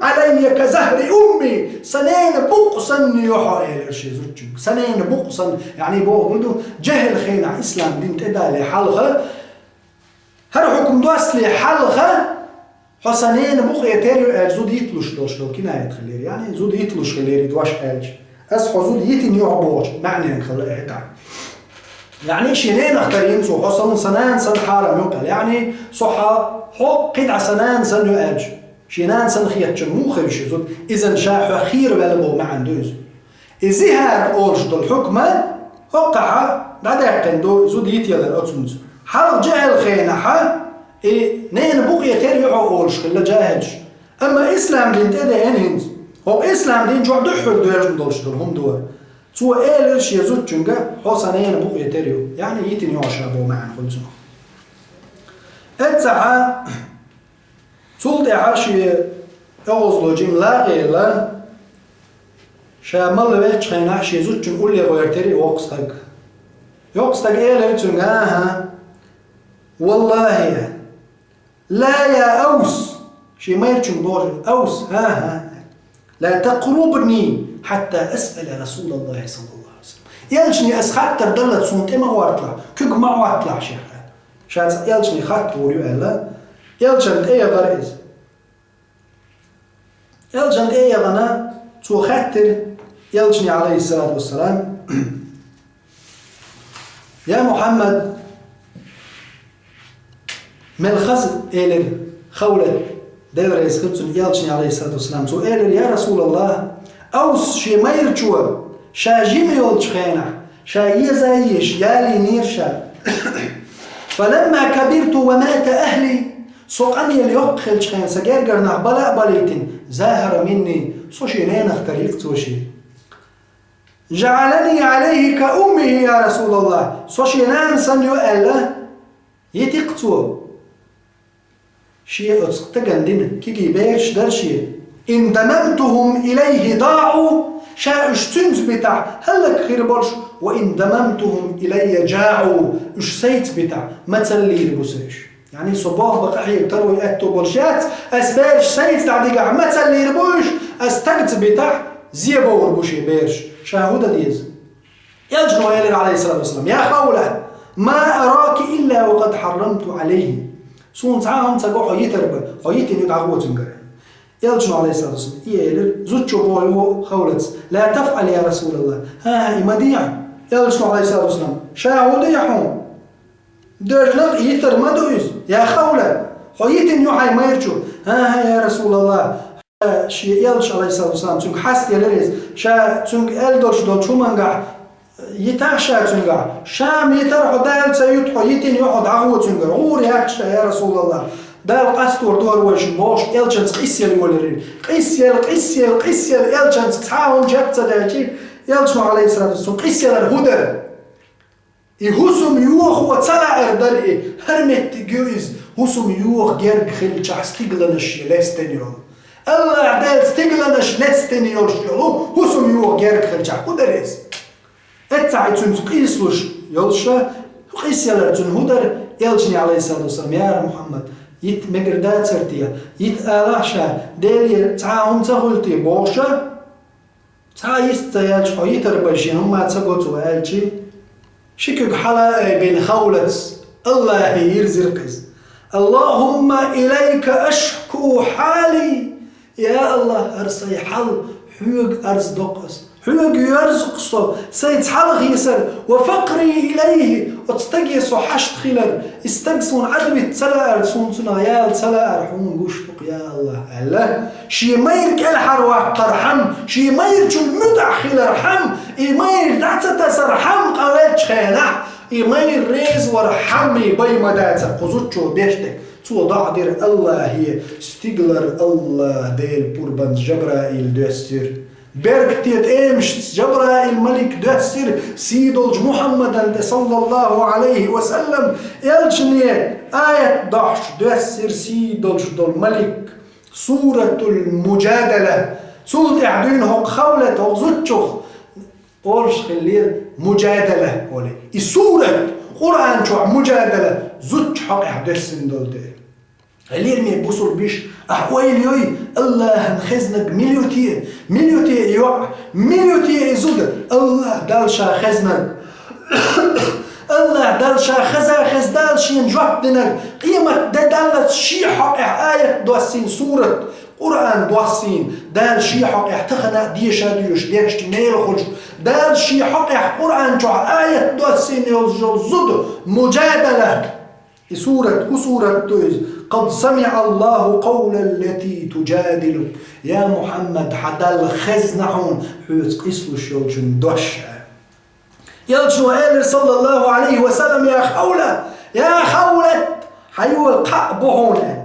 علي كزهر امي سنين بقصن يوحو قالت شي زوجن سنين بقصن يعني بو ولدو جهل خينا اسلام دين تدالي حلقه هر حكم دواس لي حلقه حسنين بقى يتاريو زود يتلوش دوش لو كنا يتخلير يعني زود يتلوش خليري دواش ألج أصحى زود يتن يعبوش معنى نخليه هتع يعني شينين اختارين سو حسن سنان سن حارم يقل يعني صحى حق قطع سنان سن يألج شينان سن خيتش مو خيش زود إذا شاح خير بلبو مع ندوز إزهار أولش دول حكمة وقع بعد يقندو زود يتيل الأتمز حال جهل خينحة نين بقية تريعو أولش خلا جاهج أما إسلام دين تدا هند هو إسلام دين جوع دحر دويرش مدولش دول هم دور تو إيلرش يزود جنجا حوصا نين بقية تريعو يعني يتن يعشابو معن خلصنا اتسعى تولد عاشي أغزلو جيم لاغي لا شامل ويتش خيناش يزود جن قولي غير تريعو وقستك يقستك إيلر جنجاها والله لا يا أوس شي ما يرجم بوجه أوس ها لا تقربني حتى أسأل رسول الله صلى الله عليه وسلم يلجني أسخات تردلت صنت إما وارتلع كيك ما وارتلع شيخ شات يلجني خات بوريو ألا يلجن إيه غريز يلجن إيه غنا تو خاتر يلجني عليه الصلاة والسلام يا محمد من الخزن إلر خولت دير يسخبتن يالشني عليه الصلاة والسلام سو إلر يا رسول الله أوس شي ميرچوا شا جيمي يولش خينا شا يزايش يالي نيرشا فلما كبرت ومات أهلي سو أني اليوق خلش خين سجير قرنا بلا بليتن زاهر مني سو شينين اختريق توشي جعلني عليه كأمه يا رسول الله سو شينان سنيو ألا يتقتو شيء أتقندن كي بيرش درشي إن دممتهم إليه ضاعوا شاء اشتنز بتاع هلك خير برش وإن دممتهم إلي جاعوا اشسيت بتاع ما تسلي ربوسيش يعني صباح بقى يقدروا يأتوا برشات أسبارش سيت تعديقع ما تسلي ربوش أستقت بتاع زيبوا ربوشي بيرش شاهودة ديز يلجنوا إليه عليه الصلاة والسلام يا خولة ما أراك إلا وقد حرمت عليه سون تعاهم تقول حيتربى حيتين يدعوه تنقر يلجنوا عليه الصلاة والسلام يقول زوجو بويو خولت لا تفعل يا رسول الله ها إمديع يلجنوا عليه الصلاة والسلام شاهود يحون درجلق يتر مدوز يا خولة حيتين يحي ما يرجو ها يا رسول الله شي يلج عليه الصلاة والسلام تنق حست يلريز شا تنق ألدرش دول شو منقع يتعشى تنقع شام يترحو دال سيتحو يتين يحو دعوه تنقع غور يحشى يا رسول الله دال قستور دور وش بوش إلجنس قيسيل يولرين قيسيل إلجنس تعاون جبت دالجي يلجمع عليه الصلاة والسلام قيسيل الهدر يهوسم يوخ وطلع اردرئي هرمت جويز هوسم يوخ جرق خل استقلنش يلستنيون الله دال استقلنش لستنيون هوسم يوخ جرق خل هدريز اتعيتون قيسلوش يلشا قيسيلرتون هدر يلجني عليه الصلاة والسلام يا محمد يت مقردات سرتيا يت آلاشا ديلي تعاهم تغلتي بوشا تعايست يلجحو يتربشين هما تغلتو آلجي شكك حلا بين خولت الله يرزقز اللهم إليك أشكو حالي يا الله أرسي حل حيوك أرز دقس حيوك يرزق سيتحلغ يسر وفقري إليه وتستقيس وحشت خلر استقسون عدوي تسلأر سونسنا يا تسلأر حون قشتق يا الله الله شي ميرك الحر قرحم شي ميرك المدع خلر حم مير دعتا تسر حم قواتش خينح مير ريز ورحمي بي مدعتا قزوتشو بيشتك تو ضعدر الله هي استقلر الله ديل بوربان جبرائيل دوستر بركتيت امشت جبرائيل ملك دوستر سيدولج محمد صلى الله عليه وسلم يلجني آية ضحش دوستر سيدولج دول ملك سورة المجادلة سولت اعدين هق خولة هق زوتشوخ قولش خلير مجادلة ولي سورة قرآن شو مجادلة زوتش حق احدثن دول دي غير مي بوصل بيش أحوال يوي الله نخزنك مليوتي يوع مليوتي يزود الله دالشا خزنك الله دالشا خز دالشي نجوبتنك قيمة دالت شي حق آية دوسين سورة قرآن دوسين دال شي حق احتخنا ديشا ديوش ديش ميل خلش دال شي حق قرآن شو آية دوسين يلجل زود مجادلة سورة تويز قد سمع الله قول التي تجادلك يا محمد حتى الخزنعون حيث قسلوا شوجن دوش يلجو آل صلى الله عليه وسلم يا خولة حيو القعب هنا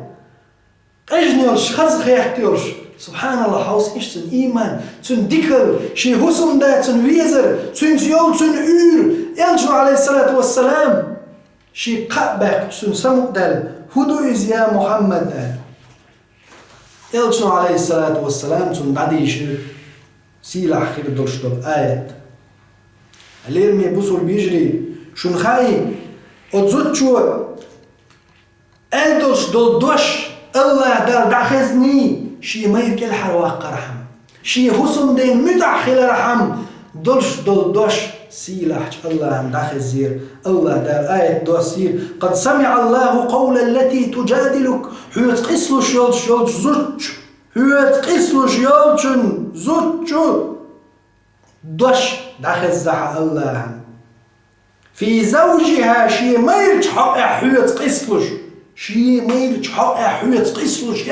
اجنيرش خزخ يحتيرش سبحان الله حوص إيش تن إيمان تن ديكل شي حسن دا تن ويزر تن زيول تن يلجو عليه الصلاة والسلام شي قعبك تن سمق دل هدوئز يا محمد يلجو عليه الصلاة والسلام تن بعديش سيلا خير دوشتو آيات اليرمي بوصل بيجري شون خاي اتزوتشو الدوش دول دوش الله دار دخزني شي ما يركل حروا قرحم شي حسن دين متأخل رحم دولش دول دوش سيلح الله دخزير الله دار آية دوسير قد سمع الله قول التي تجادلك حيوت قسلو شيولش زوتش حيوت قسلو شيولشن زوتشو دوش دخزح الله في زوجها شي ما يرجح حيوت قسلوش شي ما يرجح حيوت قسلوش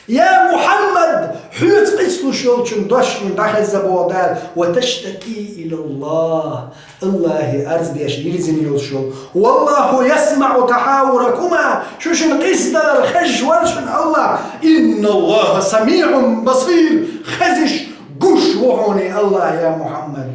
يا محمد حيوت قسلوش يولشن دوش من دخز بودال وتشتكي إلى الله أرز ديش يلزم يولشو والله يسمع تحاوركما شوشن قسدل الخج ورشن الله إن الله سميع بصير خزش قش وحوني الله يا محمد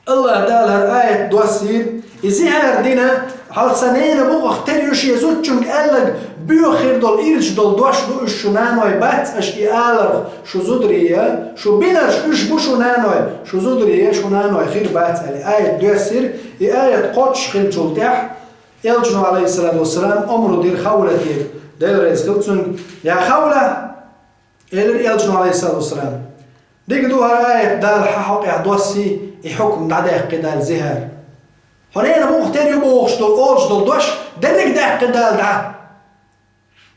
الله دالها آية دوسير إزيها دينا حال سنين بوغ اختريوش يزوتشنك قالك بيوخير دول إيرش دول دوش دو إشونانوي بات أشكي آلر شو زودرية شو بينرش إش بوشونانوي شو زودرية شونانوي خير بات آية دوسير آية قدش خير جولتح يلجنو عليه الصلاة والسلام أمرو دير خولة دير دير ريز قلتون يا خولة يلجنو عليه الصلاة والسلام ديك دوها آية دال حقوق دوسي يحكم دعداق قدال زهر هنا مو اختاريو بوغش دول أولش دول دوش درك داق قدال دع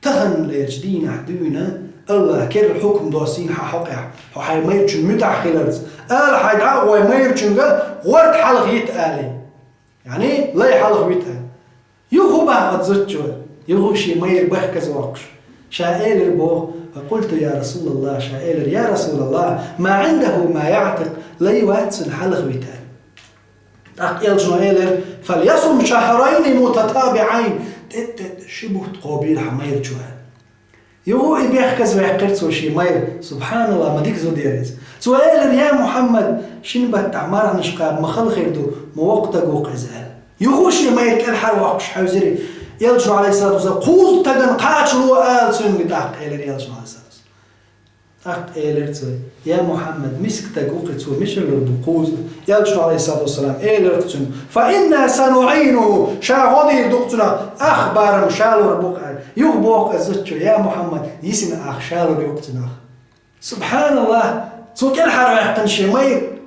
تخن ليجدين عدونا الله كير الحكم دوسين حقوق حي ميرچن متأخلرز آل حي دعا وي ميرچن غورت حلق يتآلي يعني لا يحلق يتآل يغو باقت زوجو يغو شي مير بخكز وقش شائل البوغ فقلت يا رسول الله شائل يا رسول الله ما عنده ما يعتق لا يواتسن حلق بيتان أقيل جوائل فليصم شهرين متتابعين شبه تقابيل حمير جوائل يغو يبيخكز ويحقرت وشي مير سبحان الله ما ديك زو ديريز سؤال يا محمد شين بتعمار نشقاب ما خل خيردو موقتك وقزال يغو شي مير كالحر وقش حوزري يلجو عليه الصلاة والسلام قوز تغن قاتلوا آل سنگ داق إيلر يلجو عليه الصلاة والسلام أق إيلر تسوي يا محمد مسك تقوق تسوي مش اللي بقوز يلجو عليه الصلاة والسلام إيلر تسوي فإنا سنعينه شاغدي دقتنا أخبار مشالو ربوك يغبوك أزوتشو يا محمد يسمى أخ شالو ربوكتنا سبحان الله تسوي كل حروا يحقن شي مير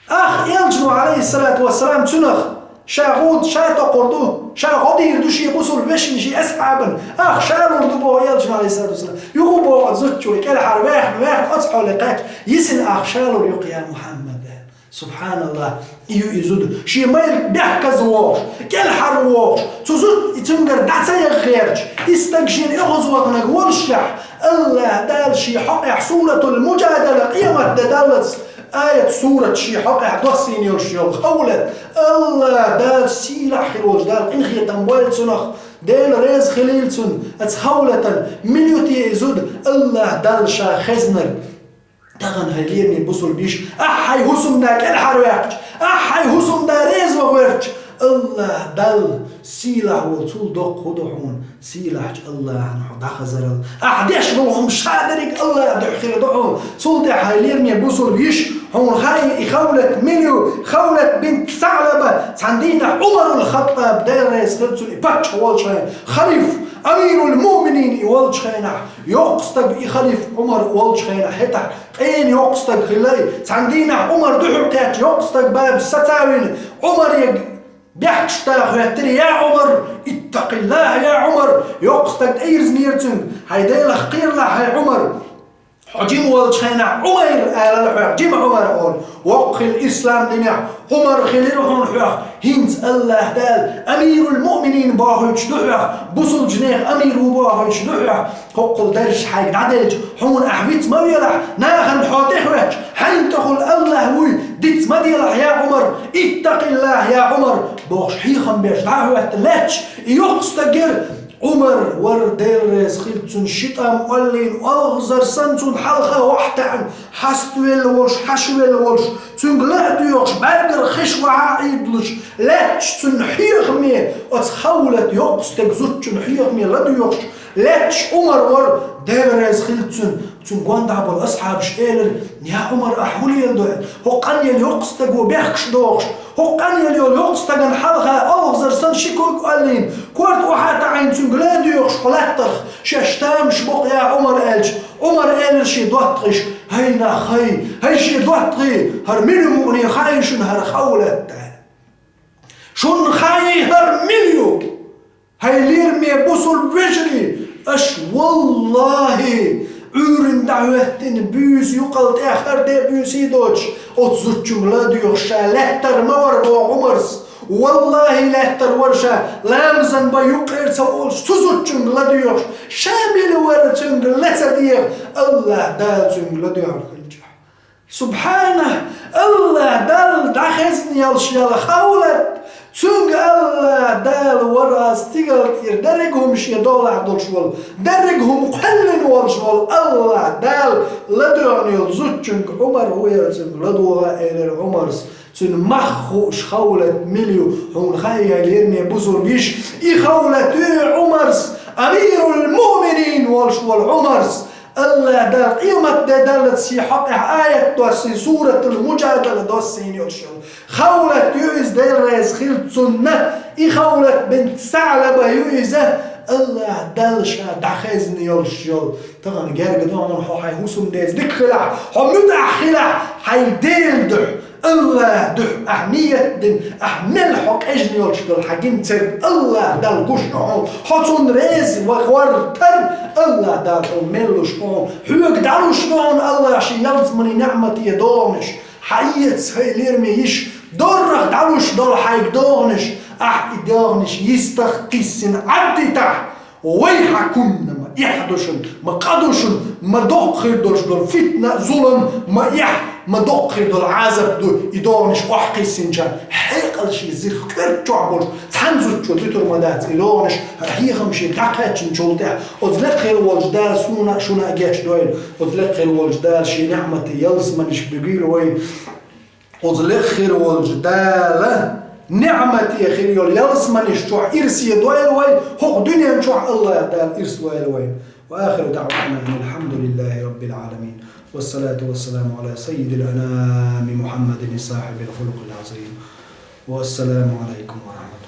أخ يلجو عليه الصلاة والسلام تنخ شاغود شاتا قردو شاغود يردو شي بوصل بشن شي أصحابا شالو ردو يلجن عليه الصلاة والسلام يغو زوجو كلا حرباح أصحو لقاك يسن شالو يقيا محمد سبحان الله يزود شي ما يبيح كزواج كل حرواج تزود يتنقر دعسا يغيرج يستقشين يغزوك نقولشح الله دال شي حق سورة المجادلة قيمة دالت آية سورة شي حق دوسين يلشيو خولت الله دال سيلا خروج دال إنخي تنبويل سنخ دال ريز خليل سن اتخولة مليوتي يزود الله دال شا خزنر تغن هليني بوصل بيش أحي هسم دا كل حرواج أحي هسم دا ريز وغيرج الله دل سيلح والطول دق ودحون سيلح الله دخزر أحدش روحهم شادرك الله دحخير دحون طول ده هليني بوصل بيش هون خاي خولت مليو خولت بنت ثعلبة عندنا عمر الخطاب داير رئيس خلصوا إباتش والشين خليف أمير المؤمنين والشين يقصدق خليف عمر والشين حتى أين يقصدق خلاي عندنا عمر دحرقات يقصدق باب ستاوين عمر بيحكش تاخو يا عمر اتق الله يا عمر يقصدق ايرز نيرتن هيدا لخقير لا هي عمر حجيم والشين عمر آل جيم عمر أول وقل الإسلام دنيا عمر خليرهم حيخ هنز الله دال أمير المؤمنين باهوش دحيخ بوصل جنيخ أمير باهوش دحيخ هقل درش حاج عدلج حون أحبيت ما يلح ناخن حاطيخ وحش حين تقول الله وي ديت ما يلح يا عمر اتق الله يا عمر باش حيخن بيش دعوة تلاتش يقصدقر عمر وردير سخيلتون شتام قلين أغزر سنتون حلقة واحدة حستويل وش حشويل وش تنقلع ديوش برقر خشوة عايدلش لاتش تنحيغمي أتخولت يقصتك زوت تنحيغمي لديوش لاتش عمر ور دير سخيلتون تنقوان دعب الأصحاب شئيلر يا عمر أحولي يلدوين هو قانيل يقصتك وبيحكش دوش هو قانيل يقصتك الحلقة أغزر سن شكوك قلين كورت وحاتا عين تنقلع ديوش قلاترخ شاشتام شبق يا عمر ألج عمر ألج شي دوتغش هينا خي هي شي دوتغي هر مليو مغني خاي شن هر خولت شن خاي هر مليو هاي ليرمي بوصل بجري اش والله عورن دعوتين بيوز يقلت اخر دي بيوسي دوش اتزوجم لا ديوشا لهتر مور بو عمرس والله لهتر ورشا لامزن بيقير سوالش تزوجم لا ديوش شامل ورتن لتدير الله دالتن لا ديوش سبحانه الله دال دخزني يالشيال خولت تونج الله دال وراس تيجل درجهم شيء دولار دولشول درجهم قلن والشول الله دال لدرني الزوجنك عمر هو يرسم لدوها إلى عمرس تون مخو شخولت مليو هون خايا ليرني بوزر بيش يخولت عمرس أمير المؤمنين والشول عمرس الله دال قيمة دالت سي حقها آية دوسي سورة المجادلة دوسين يوشل خولت يوز دير ريز خلت سنة خولت بنت ثعلبة يوزه الله دال شا دخزني يوشل طبعا جارق دوما حو حي هوسم ديز ديك خلع حو مدع خلع حي ديل دح الله دح أهمية دين أحمل حق أجني يوشل حقين ترب الله دال قشنعون حطون ريز وغورتر الله دال أملوش قون حيوك دالوش قون الله شي يلزمني نعمتي دونش حيت سيليرمي يش دورخ دالوش دول حيك دونش دونش يستختصن عبدي تح ويحكم ما يحدشن ما قدشن ما دقخر دولش دول فتنة ظلم ما دقخر دول عذاب دول يدونش وحقي سنجان حيقل شي زيخ كرتوع بولش تحنزو تشو تيتر مدات يدونش حيقم شي دقاتشن شولتها وذلقر والجدال شونا اجاش دويل وذلقر والجدال شي نعمتي يلزمنش بقيل وين وذلقر والجدال نعمتي يا خير يلزمنش شوح إرسي دويل وين حق دنيا شوح الله تعالى إرس دويل وين وآخر دعوانا أن الحمد لله رب العالمين والصلاة والسلام على سيد الأنام محمد صاحب الخلق العظيم والسلام عليكم ورحمة الله